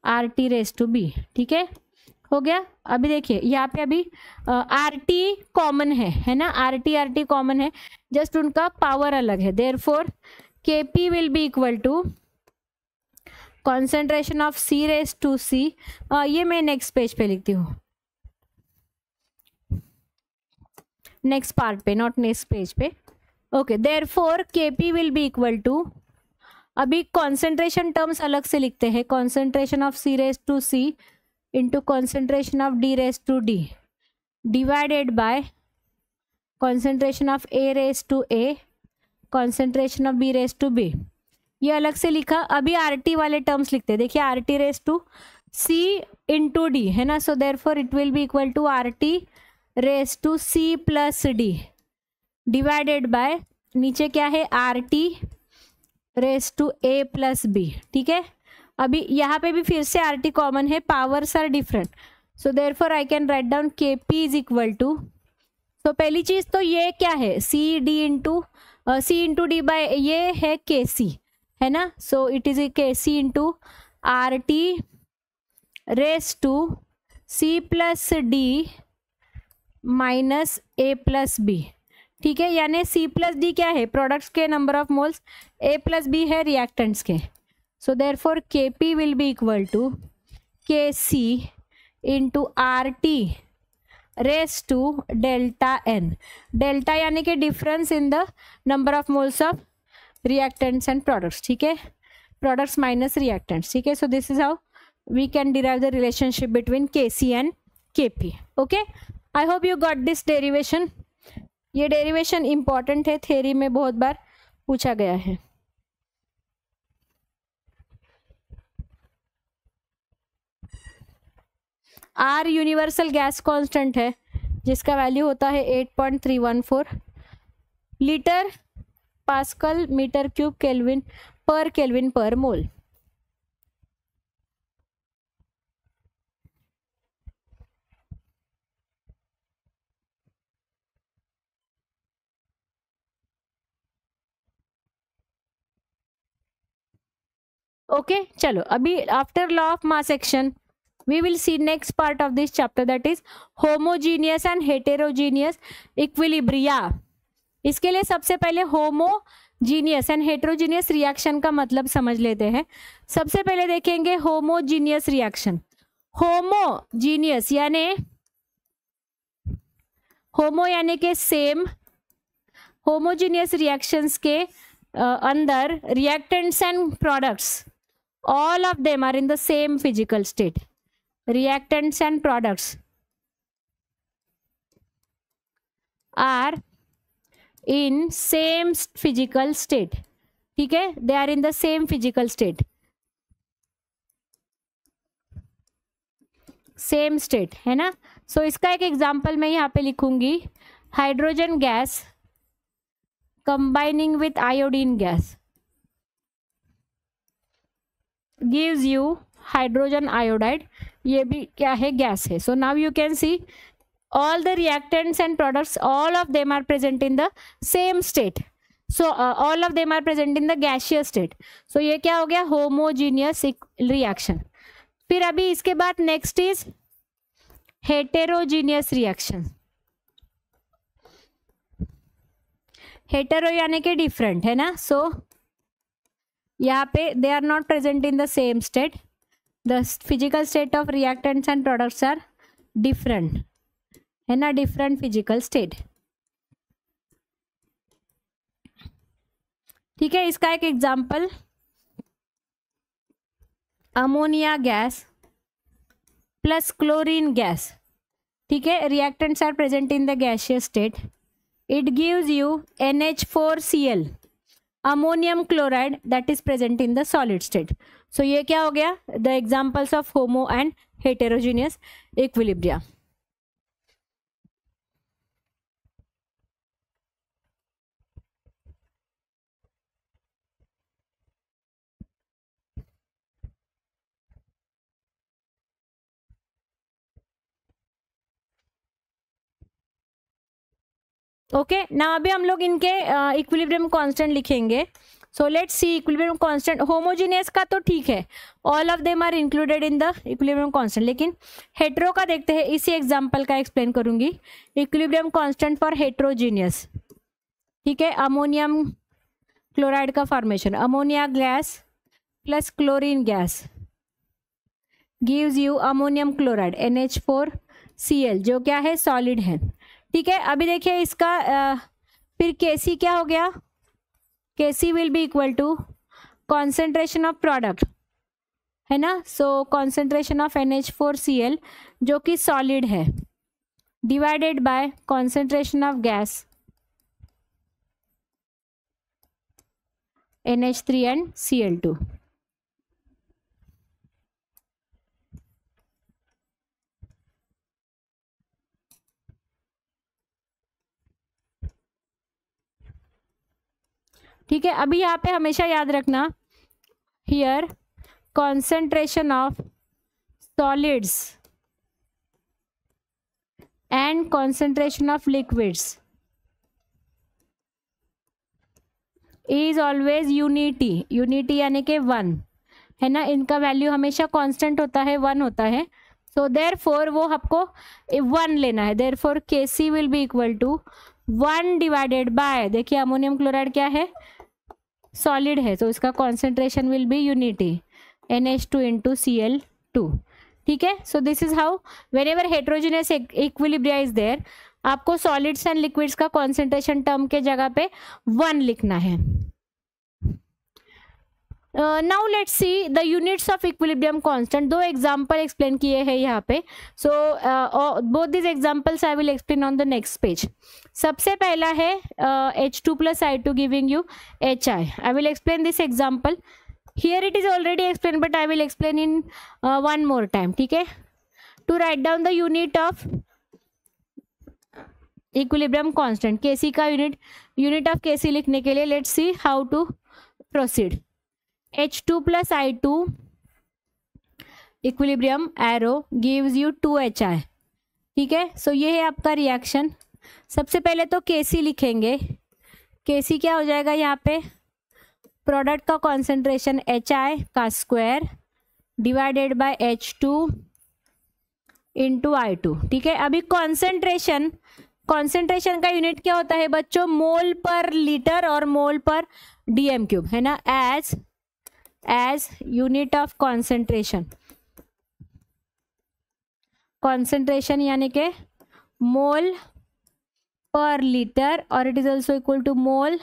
R T raise to B। ठीक है, हो गया। अभी देखिए यहाँ पे अभी आर टी कॉमन है ना, आर टी कॉमन है, जस्ट उनका पावर अलग है, therefore Kp will be equal to concentration of C raise to C, ये मैं नेक्स्ट पेज पे लिखती हूँ, नेक्स्ट पार्ट पे, नॉट नेक्स्ट पेज पे, okay. Therefore Kp will be equal to, अभी कॉन्सेंट्रेशन टर्म्स अलग से लिखते हैं, concentration of C raise to C into concentration of D raise to D divided by concentration of A raise to A, concentration of B raise to B, ये अलग से लिखा। अभी RT वाले टर्म्स लिखते हैं, देखिए RT raise to C into D, है ना। So therefore it will be equal to RT raise to C plus D divided by, नीचे क्या है, RT raise to A plus B। ठीक है, अभी यहाँ पे भी फिर से RT कॉमन है, powers are different, so therefore I can write down Kp is equal to, तो पहली चीज तो ये क्या है, C इंटू डी बाय ये है Kc, है ना। So it is Kc into RT raise to C plus D minus A plus B। ठीक है, यानी C प्लस D क्या है, प्रोडक्ट्स के number of moles, A plus B है रिएक्टेंट्स के। So therefore Kp will be equal to Kc into RT raised to delta n, delta यानी कि difference in the number of moles of reactants and products। ठीक है, products minus reactants। ठीक है, so this is how we can derive the relationship between Kc and Kp। okay, I hope you got this derivation। ये derivation important है, theory में बहुत बार पूछा गया है। R यूनिवर्सल गैस कांस्टेंट है जिसका वैल्यू होता है 8.314 litre pascal metre cube kelvin per mole. Okay चलो, अभी after law of mass action we will see next part of this chapter, that is homogeneous and heterogeneous equilibria. इसके लिए सबसे पहले होमोजीनियस एंड हेटेरोजीनियस रिएक्शन का मतलब समझ लेते हैं. सबसे पहले देखेंगे होमोजीनियस रिएक्शन. होमोजीनियस यानी होमो यानी के सेम, होमोजीनियस रिएक्शंस के अंदर reactants and products all of them are in the same physical state. Reactants and products are in same physical state. ठीक है, they are in the same physical state. Same state है ना. सो इसका एक एग्जाम्पल मैं यहाँ पे लिखूंगी. Hydrogen gas combining with iodine gas gives you hydrogen iodide. ये भी क्या है, गैस है. So now you can C all the reactants and products, all of them are present in the same state. So all of them are present in the gaseous state. So ये क्या हो गया, homogeneous reaction. फिर अभी इसके बाद next is heterogeneous reaction. Hetero यानी कि डिफरेंट है ना. सो यहाँ पे they are not present in the same state. The physical state of reactants and products are different है ना, डिफरेंट फिजिकल स्टेट. ठीक है, इसका एक example ammonia gas plus chlorine gas. ठीक है, reactants are present in the gaseous state. It gives you NH4Cl ammonium chloride that is present in the solid state. So ये क्या हो गया, the examples of homo and heterogeneous equilibria. Okay ना, अभी हम लोग इनके इक्विलिब्रियम कांस्टेंट लिखेंगे. So let's see equilibrium constant. Homogeneous का तो ठीक है, all of them are included in the equilibrium constant. लेकिन हेटेरो का देखते हैं, इसी एग्जांपल का एक्सप्लेन करूंगी. Equilibrium constant for heterogeneous. ठीक है, अमोनियम क्लोराइड का formation, ammonia gas plus chlorine gas gives you ammonium chloride NH4Cl जो क्या है, सॉलिड है. ठीक है, अभी देखिए इसका फिर Kc क्या हो गया, Kc will be equal to concentration of product है ना. सो कॉन्सेंट्रेशन ऑफ NH4Cl जो कि सॉलिड है divided by concentration of gas NH3 and Cl2. ठीक है, अभी यहाँ पे हमेशा याद रखना, here concentration of solids and concentration of liquids is always unity. Unity यानी कि 1 है ना, इनका वैल्यू हमेशा कांस्टेंट होता है, 1 होता है. सो देयरफॉर वो आपको 1 लेना है. Therefore Kc will be equal to 1 divided by, देखिए अमोनियम क्लोराइड क्या है, सॉलिड है, तो इसका concentration will be unity NH2 into Cl2. ठीक है, so this is how whenever heterogeneous equilibria is there, आपको सॉलिड्स एंड लिक्विड्स का कॉन्सेंट्रेशन टर्म के जगह पे 1 लिखना है. Now let's see the units of equilibrium constant. 2 example explain किए हैं यहाँ पे. So both this examples I will explain on the next page. सबसे पहला है H2 plus I2 giving you HI. I will explain this example. Here it is already explain but I will explain in one more time. ठीक है, to write down the unit of equilibrium constant, Kc का यूनिट ऑफ Kc लिखने के लिए let's see how to proceed. H2 plus I2 equilibrium arrow gives you 2HI. ठीक है, सो ये है आपका रिएक्शन. सबसे पहले तो Kc लिखेंगे. Kc क्या हो जाएगा यहाँ पे, प्रोडक्ट का कॉन्सेंट्रेशन HI का square divided bye H2 into I2। ठीक है, अभी कॉन्सेंट्रेशन का यूनिट क्या होता है बच्चों? मोल पर लीटर और मोल पर DM क्यूब, है ना। एज यूनिट ऑफ कॉन्सेंट्रेशन यानी के मोल पर लीटर, और it is also equal to mole,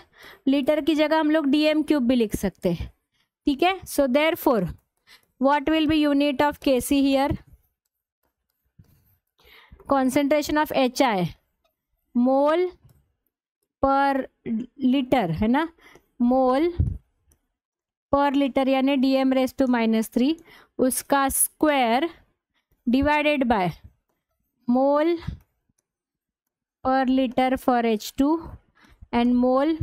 litre की जगह हम लोग DM क्यूब भी लिख सकते हैं। ठीक है, so therefore what will B unit of Kc here? Concentration of HI mole per litre, है ना, मोल पर लीटर यानी DM⁻³ उसका square divided by mole per litre for H2 and mole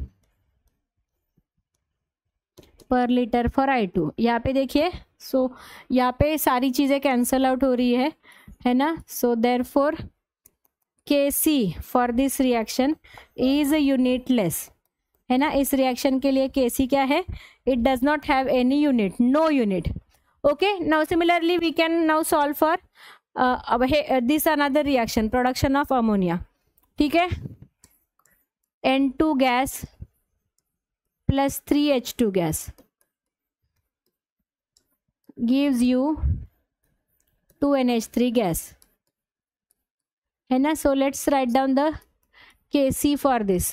per litre for I2। यहाँ पे देखिए, सो यहाँ पे सारी चीज़ें कैंसल आउट हो रही है ना। So therefore Kc for this reaction is unitless, है ना। इस रिएक्शन के लिए Kc क्या है? It does not have any unit, no unit. Okay, now similarly we can now solve for this another reaction, production of ammonia. ठीक है, N2 gas plus 3H2 gas gives you 2NH3 gas, है ना। So let's write down the Kc for this.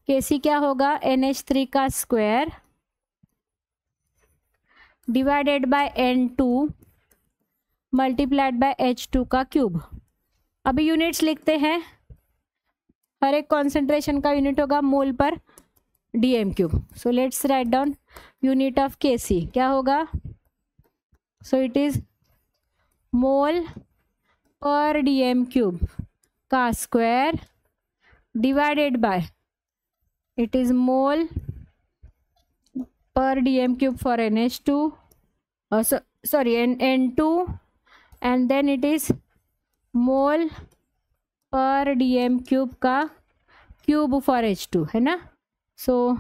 Kc क्या होगा? NH3 का square divided bye N2 multiplied by H2 का क्यूब। अभी यूनिट्स लिखते हैं, हर एक कॉन्सेंट्रेशन का यूनिट होगा mole per DM cube. So let's write down unit of Kc क्या होगा? So it is mole per DM cube का square divided by, it is mole per DM cube for NH2 sorry N2 and then it is mole per DM cube का क्यूब फॉर H2, है ना। So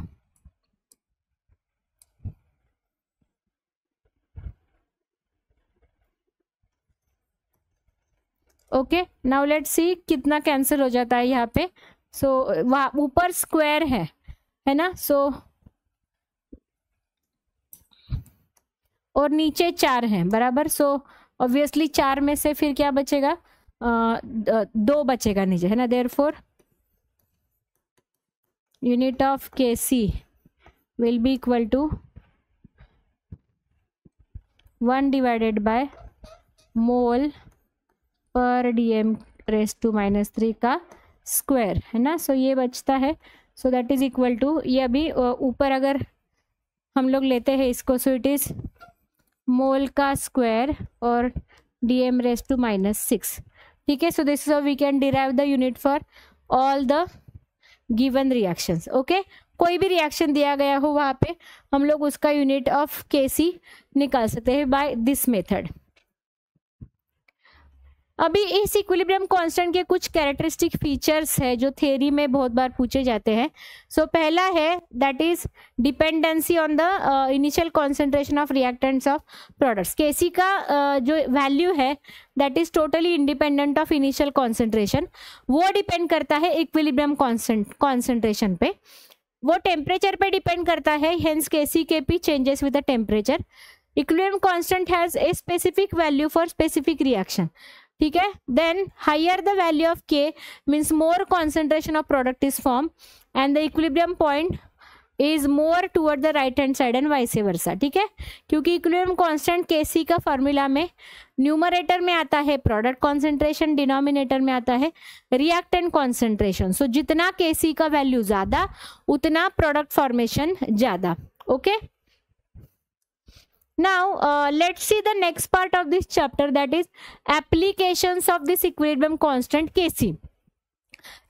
okay, now let's see कितना कैंसिल हो जाता है यहाँ पे। सो वहाँ ऊपर स्क्वायर है ना। सो और नीचे 4 हैं बराबर। सो ऑब्वियसली 4 में से फिर क्या बचेगा? 2 बचेगा नीचे, है ना। Therefore unit of Kc will be equal to 1 divided by mole per DM⁻³ का स्क्वायर, है ना। सो ये बचता है, so that is equal to, ये अभी ऊपर अगर हम लोग लेते हैं इसको, सो इट इज मोल का स्क्वायर और DM⁻⁻⁶। ठीक है, so this is how we can derive the unit for all the given reactions. Okay, कोई भी रिएक्शन दिया गया हो वहाँ पे हम लोग उसका यूनिट ऑफ Kc निकाल सकते हैं बाय दिस मेथड। अभी इस इक्विलिब्रियम कांस्टेंट के कुछ कैरेक्टरिस्टिक फीचर्स है जो थ्योरी में बहुत बार पूछे जाते हैं। सो पहला है that is dependency on the initial concentration of reactants of products. Kc का जो वैल्यू है that is totally independent of initial concentration, वो डिपेंड करता है इक्विलिब्रियम कॉन्सेंट्रेशन पे, वो टेम्परेचर पे डिपेंड करता है। Hence Kc Kp changes with the temperature. Equilibrium constant has a specific value for specific reaction. ठीक है, then higher the value of K means more concentration of product is form and the equilibrium point is more toward the right hand side and vice versa. ठीक है, क्योंकि इक्विलिब्रियम कांस्टेंट Kc का फॉर्मूला में न्यूमरेटर में आता है प्रोडक्ट कॉन्सेंट्रेशन, डिनोमिनेटर में आता है रिएक्टेंट कॉन्सेंट्रेशन। सो जितना Kc का वैल्यू ज्यादा उतना प्रोडक्ट फॉर्मेशन ज्यादा। Okay, now let's see the next part of this chapter, that is applications of this equilibrium constant Kc.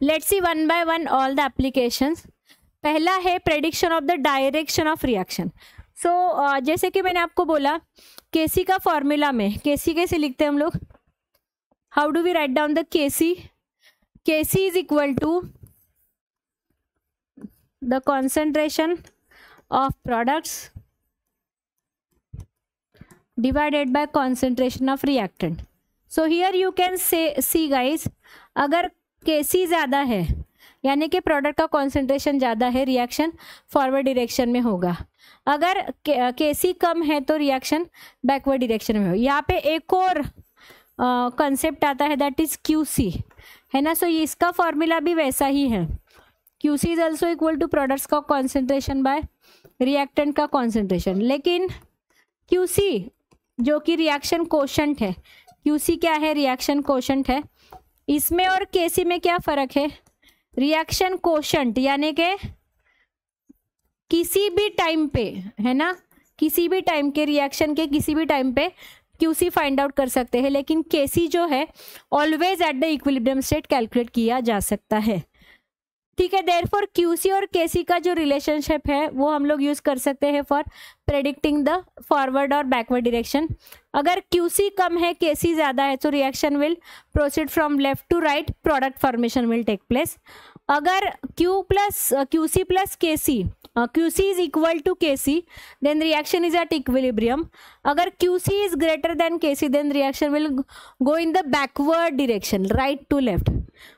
Let's see one by one all the applications. पहला है prediction of the direction of reaction. So जैसे कि मैंने आपको बोला Kc का फॉर्मूला में Kc कैसे लिखते हैं हम लोग? How do we write down the Kc? Kc is equal to the concentration of products divided by concentration of reactant. So here you can see guys, अगर Kc ज़्यादा है यानी कि प्रोडक्ट का कॉन्सेंट्रेशन ज़्यादा है, रिएक्शन फॉरवर्ड डायरेक्शन में होगा. अगर Kc कम है तो रिएक्शन बैकवर्ड डायरेक्शन में होगा. यहाँ पे एक और कंसेप्ट आता है, दैट इज QC, है ना. सो इसका फॉर्मूला भी वैसा ही है. QC is also equal to products का कॉन्सेंट्रेशन बाय रिएक्टेंट का कॉन्सेंट्रेशन. लेकिन QC जो कि रिएक्शन कोशेंट है, QC क्या है, रिएक्शन कोशेंट है. इसमें और Kc में क्या फ़र्क है, रिएक्शन कोशेंट यानी कि किसी भी टाइम पे, है ना, किसी भी टाइम के रिएक्शन के किसी भी टाइम पे QC फाइंड आउट कर सकते हैं. लेकिन Kc जो है always at the equilibrium state calculate किया जा सकता है. ठीक है. देयरफॉर QC और Kc का जो रिलेशनशिप है वो हम लोग यूज कर सकते हैं फॉर प्रेडिक्टिंग द फॉरवर्ड और बैकवर्ड डायरेक्शन. अगर QC कम है, Kc ज़्यादा है, तो reaction will proceed from left to right, product formation will take place. अगर QC plus Kc, QC is equal to Kc, then reaction is at equilibrium. अगर QC is greater than Kc, then reaction will go in the backward direction, right to left.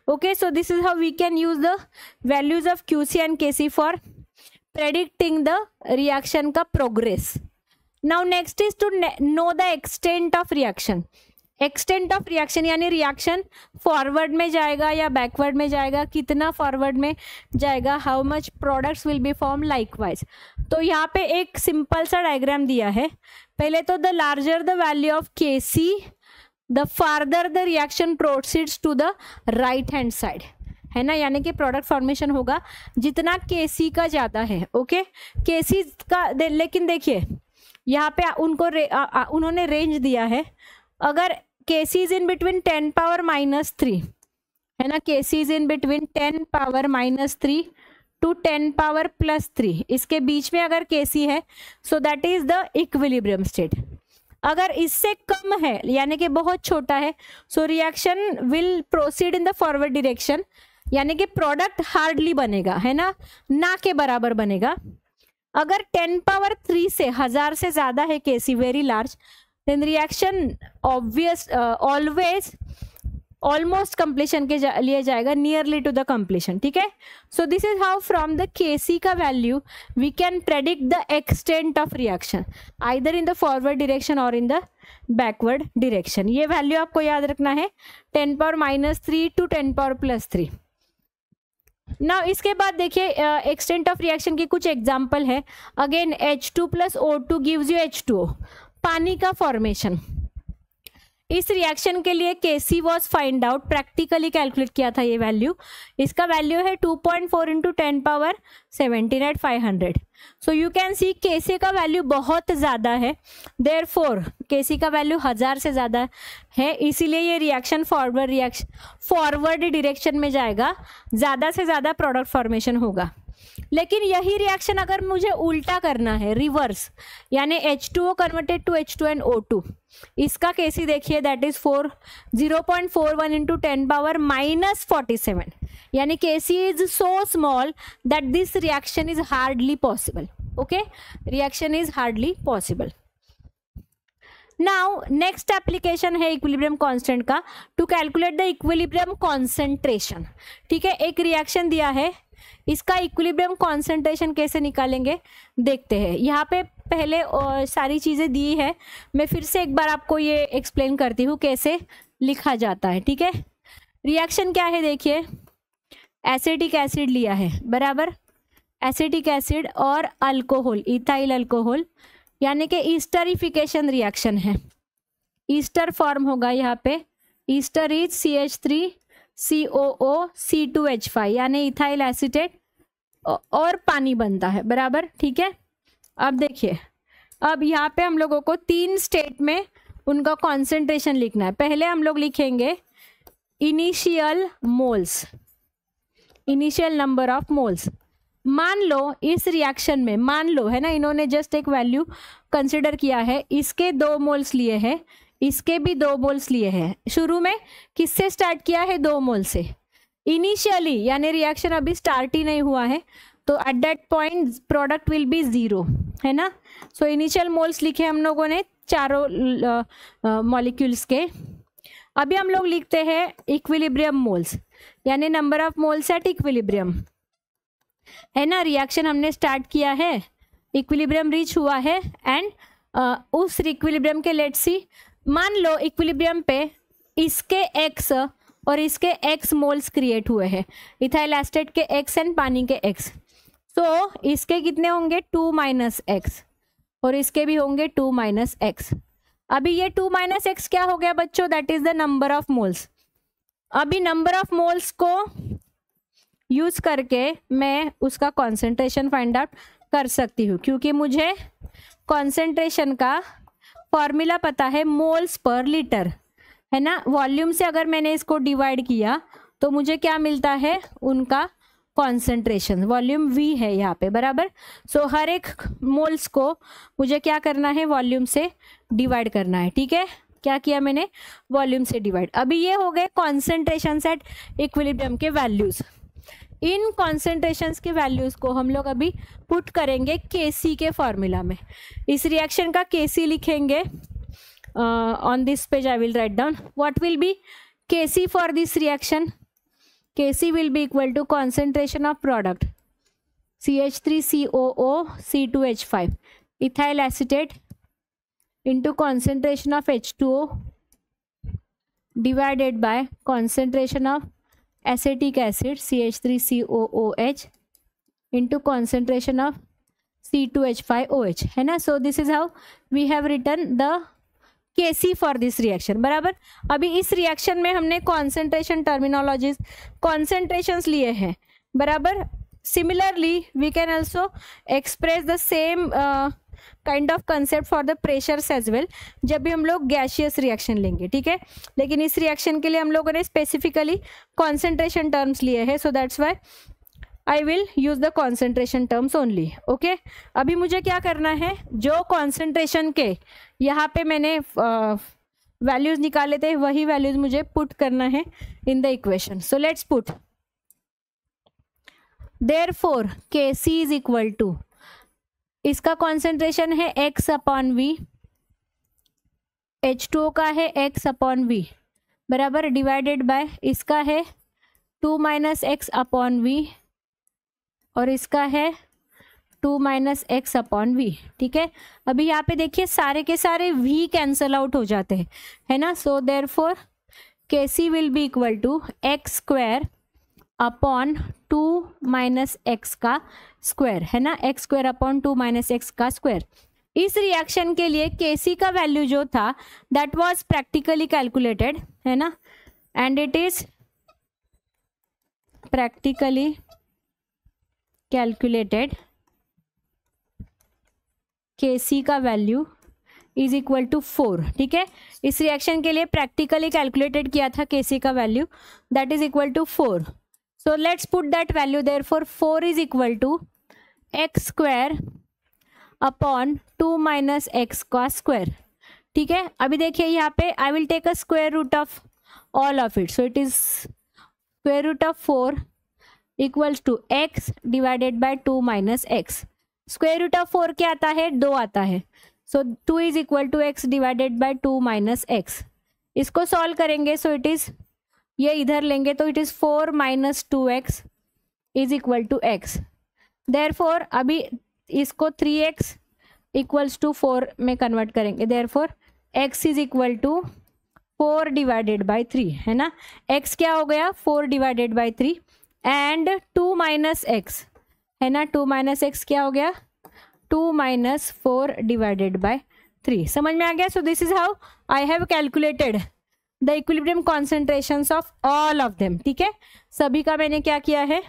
Okay, so this is how we can use the values of QC and Kc for predicting the reaction का progress. Now next is to know the extent of reaction. Extent of reaction यानी रिएक्शन फॉरवर्ड में जाएगा या बैकवर्ड में जाएगा, कितना फॉरवर्ड में जाएगा, how much products will be form likewise. तो यहाँ पे एक सिंपल सा डायग्राम दिया है. पहले तो the larger the value of Kc, the farther the reaction proceeds to the right hand side, है ना. यानी कि प्रोडक्ट फॉर्मेशन होगा जितना Kc का ज़्यादा है. ओके, Kc का लेकिन देखिए यहाँ पे उन्होंने रेंज दिया है. अगर Kc is in between 10 power -3, है ना, Kc is in between 10 power -3 to 10 power +3, इसके बीच में अगर Kc है, so that is the equilibrium state. अगर इससे कम है यानी कि बहुत छोटा है, so reaction will proceed in the forward direction, यानी कि प्रोडक्ट हार्डली बनेगा, है ना के बराबर बनेगा. अगर 10 पावर 3 से 1000 से ज़्यादा है Kc, very large, then reaction always almost completion के लिए जाएगा, nearly to the completion. ठीक है. So this is how from the Kc का value we can predict the extent of reaction either in the forward direction or in the backward direction. ये value आपको याद रखना है, 10 पावर -3 to 10 पावर +3. Now इसके बाद देखिए एक्सटेंट ऑफ रिएक्शन की कुछ एग्जाम्पल है. Again H2 + O2 gives you H2O, पानी का फॉर्मेशन. इस रिएक्शन के लिए Kc was find out, practically calculate किया था ये वैल्यू. इसका वैल्यू है 2.4 × 10 power 17 at 500. So you can C Kc का वैल्यू बहुत ज़्यादा है, देयरफॉर Kc का वैल्यू 1000 से ज़्यादा है, इसीलिए ये रिएक्शन फॉरवर्ड डायरेक्शन में जाएगा, ज़्यादा से ज़्यादा प्रोडक्ट फॉर्मेशन होगा. लेकिन यही रिएक्शन अगर मुझे उल्टा करना है, रिवर्स, यानी H2O converted to H2 and O2, इसका Kc देखिए, दैट इज 0.41 × 10 पावर -47, यानी Kc is so small that this reaction is hardly possible. Okay, reaction is hardly possible. Now next application है इक्विलिब्रियम कांस्टेंट का, to calculate the equilibrium concentration. ठीक है, एक रिएक्शन दिया है, इसका इक्विलिब्रियम कॉन्सेंट्रेशन कैसे निकालेंगे देखते हैं. यहाँ पे पहले सारी चीज़ें दी है, मैं फिर से एक बार आपको ये एक्सप्लेन करती हूँ कैसे लिखा जाता है. ठीक है, रिएक्शन क्या है देखिए, एसिटिक एसिड लिया है, बराबर, एसिटिक एसिड और अल्कोहल, इथाइल अल्कोहल, यानी कि ईस्टरिफिकेशन रिएक्शन है. ईस्टर फॉर्म होगा यहाँ पे, Easter is CH3 COO C2H5, यानी इथाइल एसीटेट, और पानी बनता है, बराबर. ठीक है, अब देखिए, अब यहाँ पे हम लोगों को 3 स्टेट में उनका कॉन्सेंट्रेशन लिखना है. पहले हम लोग लिखेंगे initial moles, initial number of moles. मान लो इस रिएक्शन में, मान लो, है ना, इन्होंने जस्ट एक वैल्यू कंसिडर किया है, इसके 2 मोल्स लिए हैं, इसके भी 2 मोल्स लिए हैं. शुरू में किससे स्टार्ट किया है, 2 मोल से. इनिशियली यानी रिएक्शन अभी स्टार्ट ही नहीं हुआ है, तो at that point product will be 0, है ना। सो इनिशियल मोल्स लिखे हम लोगों ने चारों मॉलिक्यूल्स के। अभी हम लोग लिखते हैं इक्विलिब्रियम मोल्स, यानी number of moles at equilibrium, है ना। रिएक्शन हमने स्टार्ट किया है, इक्विलिब्रियम रीच हुआ है, एंड उस इक्विलिब्रियम के लेट्स सी, मान लो इक्विलिब्रियम पे इसके x और इसके x मोल्स क्रिएट हुए हैं, इथाइल एस्टेट के x एंड पानी के x। तो इसके कितने होंगे 2 - x और इसके भी होंगे 2 - x। अभी ये 2 - x क्या हो गया बच्चों, that is the number of moles. अभी नंबर ऑफ मोल्स को यूज करके मैं उसका कॉन्सेंट्रेशन फाइंड आउट कर सकती हूँ, क्योंकि मुझे कॉन्सेंट्रेशन का फॉर्मूला पता है, मोल्स पर लीटर, है ना। वॉल्यूम से अगर मैंने इसको डिवाइड किया तो मुझे क्या मिलता है, उनका कॉन्सेंट्रेशन, वॉल्यूम V है यहाँ पे, बराबर। सो हर एक मोल्स को मुझे क्या करना है, वॉल्यूम से डिवाइड करना है, ठीक है। क्या किया मैंने, वॉल्यूम से डिवाइड। अभी ये हो गए कॉन्सेंट्रेशन एट इक्विलिब्रियम के वैल्यूज। इन कॉन्सेंट्रेशंस के वैल्यूज को हम लोग अभी पुट करेंगे Kc के फॉर्मूला में। इस रिएक्शन का Kc लिखेंगे, on this page I will write down what will B Kc for this reaction. Kc will be equal to concentration of product CH3COO C2H5 ethyl acetate into concentration of H2O divided by concentration of acetic acid CH3COOH into concentration of C2H5OH, है ना। So this is how we have written the Kc for this reaction, बराबर। अभी इस रिएक्शन में हमने कॉन्सेंट्रेशन टर्मिनोलॉजीज, कॉन्सेंट्रेशंस लिए हैं, बराबर। Similarly we can also express the same kind of concept for the pressures as well, जब भी हम लोग गैशियस रिएक्शन लेंगे, ठीक है। लेकिन इस रिएक्शन के लिए हम लोगों ने स्पेसिफिकली कॉन्सेंट्रेशन टर्म्स लिए हैं, सो that's Y I will use the concentration terms only, okay. अभी मुझे क्या करना है, जो कॉन्सेंट्रेशन के यहाँ पे मैंने वैल्यूज निकाले थे वही वैल्यूज मुझे पुट करना है in the equation. So let's put, therefore Kc is equal to, इसका कॉन्सेंट्रेशन है x/v, H2O का है x/v, बराबर, डिवाइडेड बाय इसका है 2 - x/v और इसका है 2 - x/v, ठीक है। अभी यहाँ पे देखिए सारे के सारे v कैंसल आउट हो जाते हैं, है ना। So therefore Kc will be equal to x² upon 2 - x का स्क्वायर, है ना, x² अपॉन 2 - x का स्क्वायर। इस रिएक्शन के लिए Kc का वैल्यू जो था दैट वाज प्रैक्टिकली कैलकुलेटेड, है ना, and it is practically calculated. Kc का वैल्यू इज इक्वल टू 4, ठीक है। इस रिएक्शन के लिए प्रैक्टिकली कैलकुलेटेड किया था Kc का value, that is equal to 4। So let's put that value, therefore 4 is equal to x² upon 2 - x का स्क्वायर, ठीक है। अभी देखिए यहाँ पे I will take a square root of all of it, so it is square root of 4 equals to x divided by 2 - x। Square root of 4 क्या आता है, 2 आता है, so 2 is equal to x divided by 2 - x। इसको सॉल्व करेंगे, सो इट इज, ये इधर लेंगे तो it is 4 - 2x is equal to x। Therefore अभी इसको 3x इक्वल्स टू 4 में कन्वर्ट करेंगे, therefore x is equal to 4 divided by 3, है ना। x क्या हो गया, 4 डिवाइडेड बाय 3 एंड 2 - x, है ना, 2 - x क्या हो गया, 2 - 4 डिवाइडेड बाय 3। समझ में आ गया। सो this is how I have calculated the equilibrium concentrations of all of them, ठीक है। सभी का मैंने क्या किया है,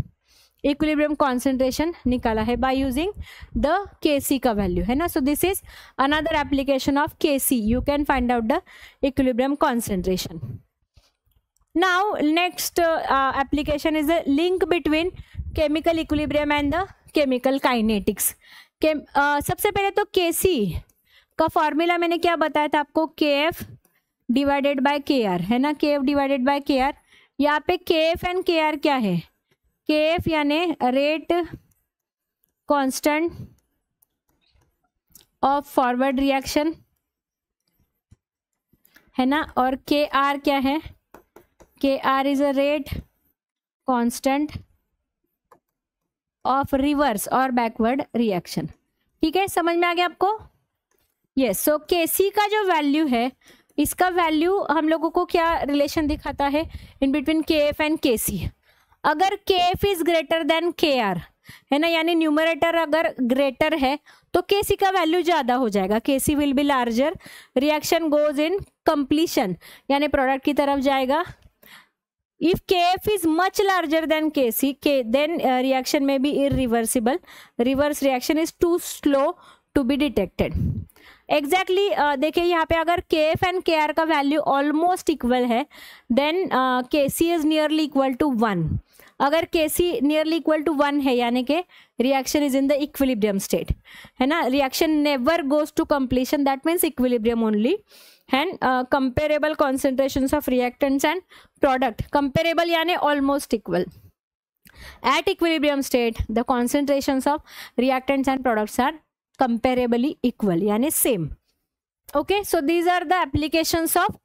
इक्विलिब्रियम कॉन्सेंट्रेशन निकाला है बाय यूजिंग द Kc का वैल्यू, है ना। सो this is another application of Kc, you can find out the equilibrium concentration. Now next application is the link between chemical equilibrium and the chemical kinetics. सबसे पहले तो Kc का फॉर्मूला मैंने क्या बताया था आपको, Kf डिवाइडेड बाय Kr, है ना, Kf डिवाइडेड बाय Kr। यहाँ पे Kf एंड Kr क्या है, Kf यानी rate constant of forward reaction है ना, और के आर क्या है, K R is a rate constant of reverse और बैकवर्ड रिएक्शन। ठीक है, समझ में आ गया आपको? यस। सो केसी का जो वैल्यू है, इसका वैल्यू हम लोगों को क्या रिलेशन दिखाता है इन बिटवीन के एफ एंड के सी। अगर के एफ इज ग्रेटर देन के आर है ना, यानी न्यूमरेटर अगर ग्रेटर है तो के सी का वैल्यू ज्यादा हो जाएगा, K C will be larger, reaction goes in completion यानी प्रोडक्ट की तरफ जाएगा। If Kf is much larger than Kc, then reaction may be irreversible. Reverse reaction is too slow to be detected. Exactly, देखिए यहाँ पे अगर Kf and Kr का वैल्यू ऑलमोस्ट इक्वल है, then Kc is nearly equal to 1. अगर Kc nearly equal to 1 है यानी कि reaction is in the equilibrium state है ना, reaction never goes to completion, that means equilibrium only. And comparable concentrations of reactants and product, comparable यानी almost equal. At equilibrium state the concentrations of reactants and products are comparably equal यानी same. Okay, so these are the applications of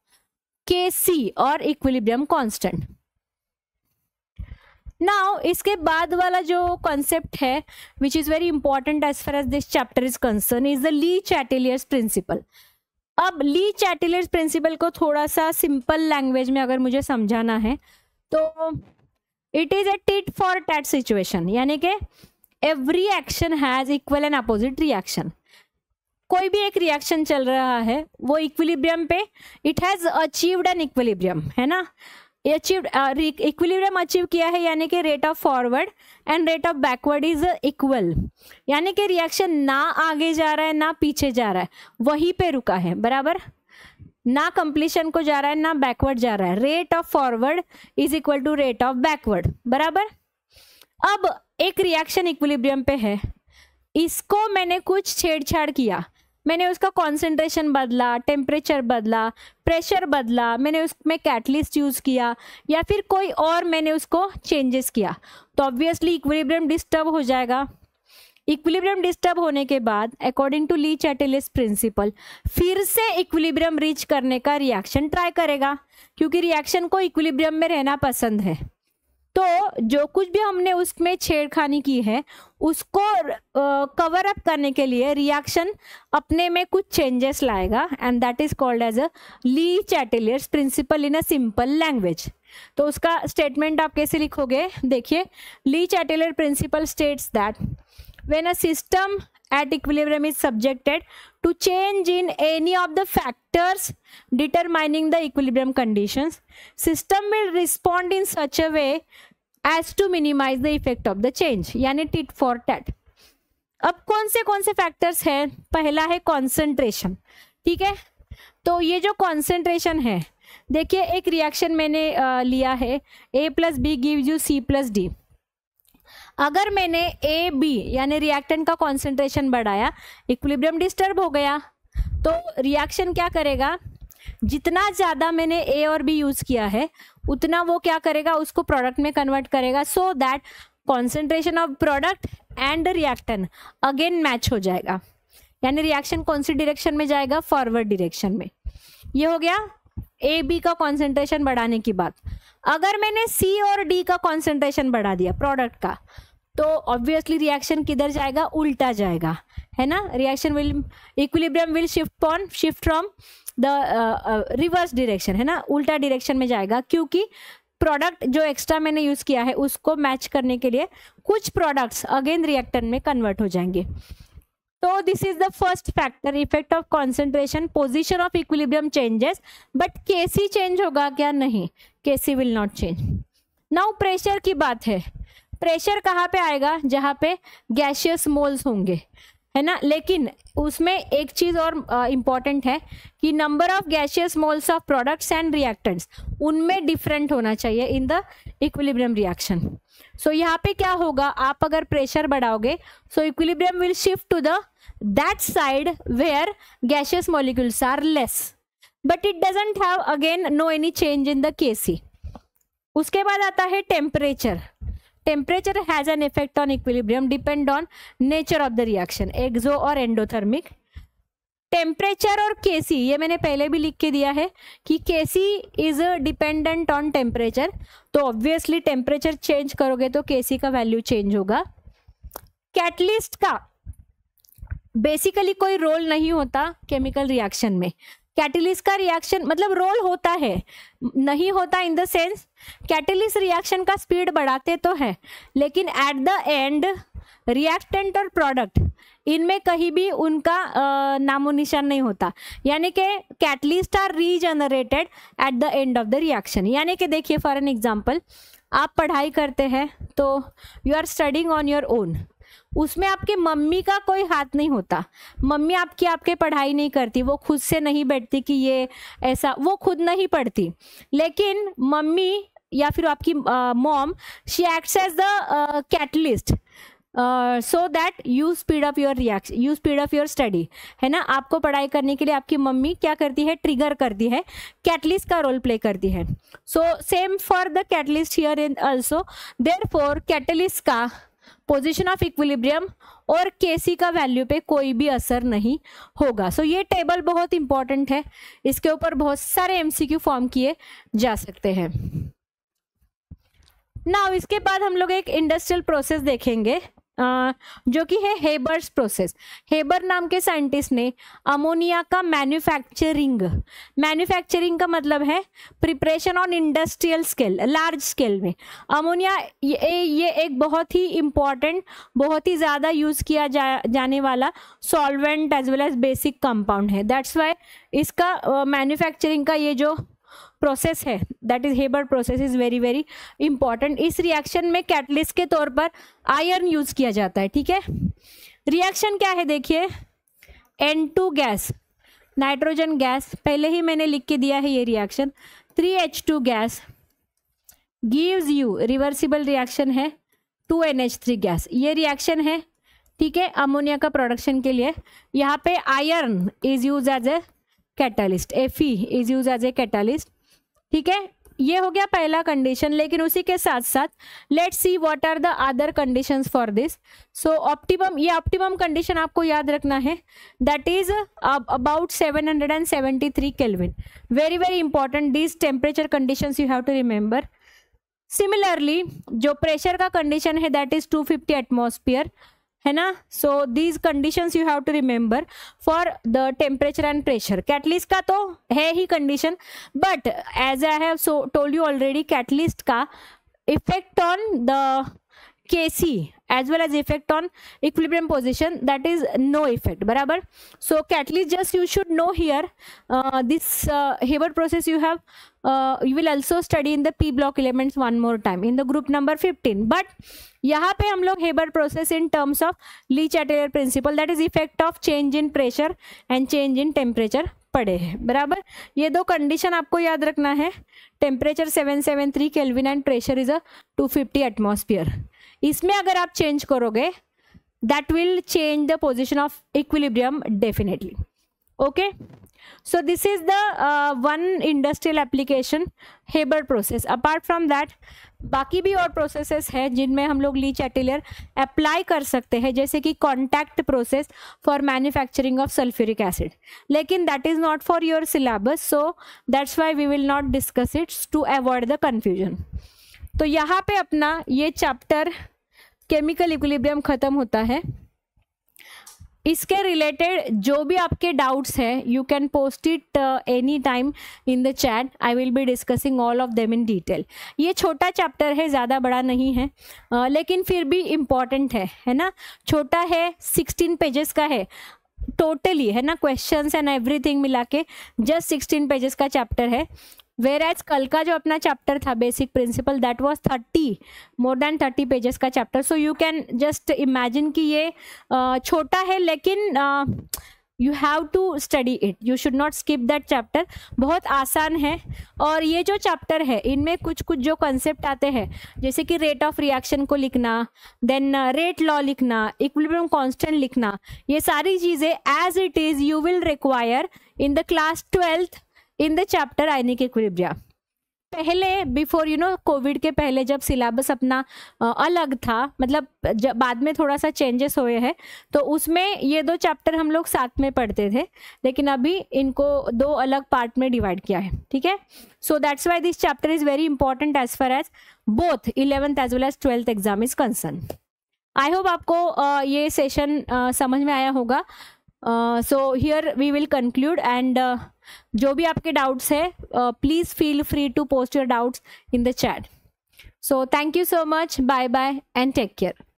Kc or equilibrium constant. Now इसके बाद वाला जो concept है which is very important as far as this chapter is concerned is the Lee-Chatelier principle. अब ली चैटेलियर्स प्रिंसिपल को थोड़ा सा सिंपल लैंग्वेज में अगर मुझे समझाना है तो it is a tit for tat situation, यानी कि every action has equal and opposite reaction. कोई भी एक रिएक्शन चल रहा है वो इक्विलिब्रियम पे it has achieved an equilibrium है ना, इक्विलिब्रियम अचीव किया है यानी कि rate of forward and rate of backward is equal, यानी कि रिएक्शन ना आगे जा रहा है ना पीछे जा रहा है, वहीं पे रुका है, बराबर, ना कंप्लीशन को जा रहा है ना बैकवर्ड जा रहा है। Rate of forward is equal to rate of backward, बराबर। अब एक रिएक्शन इक्विलिब्रियम पे है, इसको मैंने कुछ छेड़छाड़ किया, मैंने उसका कॉन्सेंट्रेशन बदला, टेम्परेचर बदला, प्रेशर बदला, मैंने उसमें कैटलिस्ट यूज़ किया या फिर कोई और मैंने उसको चेंजेस किया, तो ऑब्वियसली इक्विलिब्रियम डिस्टर्ब हो जाएगा। इक्विलिब्रियम डिस्टर्ब होने के बाद according to Lee Chatelier's principal फिर से इक्विलिब्रियम रीच करने का रिएक्शन ट्राई करेगा, क्योंकि रिएक्शन को इक्विलिब्रियम में रहना पसंद है। तो जो कुछ भी हमने उसमें छेड़खानी की है उसको कवर अप करने के लिए रिएक्शन अपने में कुछ चेंजेस लाएगा and that is called as a Le Chatelier's principle in a simple language. तो उसका स्टेटमेंट आप कैसे लिखोगे, देखिए, Le Chatelier principle states that when a system at equilibrium is subjected to change in any of the factors determining the equilibrium conditions, system will respond in such a way as to minimize the effect of the change, यानी tit for tat। अब कौन से फैक्टर्स हैं, पहला है कॉन्सेंट्रेशन, ठीक है। तो ये जो कॉन्सेंट्रेशन है, देखिए एक रिएक्शन मैंने लिया है A + B gives you C + D। अगर मैंने ए बी यानी रिएक्टेंट का कॉन्सेंट्रेशन बढ़ाया, इक्विलिब्रियम डिस्टर्ब हो गया, तो रिएक्शन क्या करेगा, जितना ज़्यादा मैंने ए और बी यूज़ किया है उतना वो क्या करेगा, उसको प्रोडक्ट में कन्वर्ट करेगा, so that concentration of product and reactant again match हो जाएगा, यानी रिएक्शन कौन सी डायरेक्शन में जाएगा, फॉरवर्ड डायरेक्शन में। ये हो गया ए बी का कॉन्सेंट्रेशन बढ़ाने की बात। अगर मैंने सी और डी का कॉन्सेंट्रेशन बढ़ा दिया प्रोडक्ट का, तो ऑब्वियसली रिएक्शन किधर जाएगा, उल्टा जाएगा, है ना। Reaction will equilibrium will shift from the reverse direction, है ना, उल्टा डायरेक्शन में जाएगा, क्योंकि प्रोडक्ट जो एक्स्ट्रा मैंने यूज किया है उसको मैच करने के लिए कुछ प्रोडक्ट्स अगेन रिएक्टेंट में कन्वर्ट हो जाएंगे। तो this is the first factor, effect of concentration, position of equilibrium changes, but KC change होगा क्या, नहीं, KC will not change. Now pressure की बात है, प्रेशर कहाँ पे आएगा, जहाँ पे गैशियस मोल्स होंगे, है ना, लेकिन उसमें एक चीज़ और इम्पॉर्टेंट है कि number of gaseous moles of products and reactants उनमें डिफरेंट होना चाहिए in the equilibrium reaction. So यहाँ पे क्या होगा, आप अगर प्रेशर बढ़ाओगे so equilibrium will shift to the that side where gaseous molecules are less, but it doesn't have again no any change in the KC. उसके बाद आता है temperature. Temperature has an effect on equilibrium depend on nature of the reaction, एक्सो और एंडोथर्मिक। टेम्परेचर और केसी, ये मैंने पहले भी लिख के दिया है कि केसी इज डिपेंडेंट ऑन टेम्परेचर, तो ऑब्वियसली टेम्परेचर चेंज करोगे तो केसी का वैल्यू चेंज होगा। कैटलिस्ट का बेसिकली कोई रोल नहीं होता केमिकल रिएक्शन में। कैटलिस्ट का रिएक्शन मतलब रोल होता है, नहीं होता in the sense catalyst reaction का स्पीड बढ़ाते तो है, लेकिन एट द एंड रिएक्टेंट और प्रोडक्ट इनमें कहीं भी उनका नामो निशान नहीं होता, यानी कि catalyst are regenerated at the end of the reaction. यानी कि देखिए फॉर एन एग्जांपल, आप पढ़ाई करते हैं तो you are studying on your own, उसमें आपके मम्मी का कोई हाथ नहीं होता, मम्मी आपके पढ़ाई नहीं करती, वो खुद से नहीं बैठती कि ये ऐसा, वो खुद नहीं पढ़ती, लेकिन मम्मी या फिर आपकी mom she acts as the catalyst so that you speed up your reaction, you speed up your study, है ना। आपको पढ़ाई करने के लिए आपकी मम्मी क्या करती है, ट्रिगर करती है, कैटलिस्ट का रोल प्ले करती है। So same for the catalyst here in also, therefore catalyst का पोजीशन ऑफ इक्विलिब्रियम और केसी का वैल्यू पे कोई भी असर नहीं होगा। सो ये टेबल बहुत इंपॉर्टेंट है, इसके ऊपर बहुत सारे एमसीक्यू फॉर्म किए जा सकते हैं। नाउ इसके बाद हम लोग एक इंडस्ट्रियल प्रोसेस देखेंगे जो कि है हेबर्स प्रोसेस। हेबर नाम के साइंटिस्ट ने अमोनिया का मैन्युफैक्चरिंग का मतलब है preparation on industrial scale, large scale में। अमोनिया ये एक बहुत ही इम्पॉर्टेंट, बहुत ही ज़्यादा यूज़ किया जाने वाला solvent as well as basic compound है। दैट्स वाई इसका मैन्युफैक्चरिंग का ये जो प्रोसेस है, that is Haber process, is very very important. इस रिएक्शन में कैटलिस्ट के तौर पर आयरन यूज किया जाता है, ठीक है। रिएक्शन क्या है देखिए, N2 गैस, नाइट्रोजन गैस, पहले ही मैंने लिख के दिया है ये reaction, 3H2 gas gives you, reversible reaction है, 2NH3 गैस, ये रिएक्शन है, ठीक है, अमोनिया का प्रोडक्शन के लिए। यहाँ पे iron is use as a catalyst, Fe is use as a catalyst, ठीक है। ये हो गया पहला कंडीशन, लेकिन उसी के साथ साथ let's see what are the other conditions for this. So optimum, ये ऑप्टिमम कंडीशन आपको याद रखना है, that is about 773 kelvin, very very important, this temperature conditions you have to remember. Similarly जो प्रेशर का कंडीशन है दैट इज 250 एटमॉस्फेयर, है ना। So these conditions you have to remember for the temperature and pressure. Catalyst का तो है ही condition, but as I have told you already, catalyst का effect on the KC as well as effect on equilibrium position, that is no effect, बराबर। So catalyst just you should know here this Haber process you will also study in the p block elements one more time in the group number 15, but यहाँ पे हम लोग Haber process in terms of Le Chatelier principle, that is effect of change in pressure and change in temperature पढ़े हैं, बराबर। ये दो कंडीशन आपको याद रखना है, temperature 773 kelvin and pressure is 250 atmosphere. इसमें अगर आप चेंज करोगे that will change the position of equilibrium definitely, okay. So this is the one industrial application, Haber process. Apart from that बाकी भी और प्रोसेसेस है जिनमें हम लोग ली चैटेलर अप्लाई कर सकते हैं, जैसे कि contact process for manufacturing of sulphuric acid, लेकिन that is not for your syllabus, so that's why we will not discuss it to avoid the confusion. तो यहाँ पे अपना ये चैप्टर केमिकल इक्विलिब्रियम खत्म होता है। इसके रिलेटेड जो भी आपके डाउट्स हैं, you can post it any time in the chat, I will be discussing all of them in detail. ये छोटा चैप्टर है, ज़्यादा बड़ा नहीं है, लेकिन फिर भी इम्पॉर्टेंट है ना। छोटा है, 16 पेजेस का है टोटली, है ना, क्वेश्चंस एंड एवरीथिंग मिला के जस्ट 16 पेजेस का चैप्टर है। वेर एज कल का जो अपना चैप्टर था basic principle, that was 30, more than 30 pages का chapter. So you can just imagine कि ये छोटा है, लेकिन you have to study it, you should not skip that chapter. बहुत आसान है, और ये जो चैप्टर है इनमें कुछ कुछ जो कंसेप्ट आते हैं, जैसे कि रेट ऑफ रिएक्शन को लिखना, देन रेट लॉ लिखना, इक्विलिब्रियम कांस्टेंट लिखना, ये सारी चीज़ें as it is you will require in the class 12th in the chapter ionic equilibria, पहले बिफोर कोविड के पहले जब सिलेबस अपना अलग था, मतलब जब बाद में थोड़ा सा चेंजेस हुए हैं, तो उसमें ये 2 चैप्टर हम लोग साथ में पढ़ते थे, लेकिन अभी इनको 2 अलग पार्ट में डिवाइड किया है, ठीक है। सो that's why this chapter is very important as far as both 11th as well as 12th exam is concern. I hope आपको ये सेशन समझ में आया होगा। So here we will conclude, and जो भी आपके डाउट्स है please feel free to post your doubts in the chat. So thank you so much, bye bye and take care.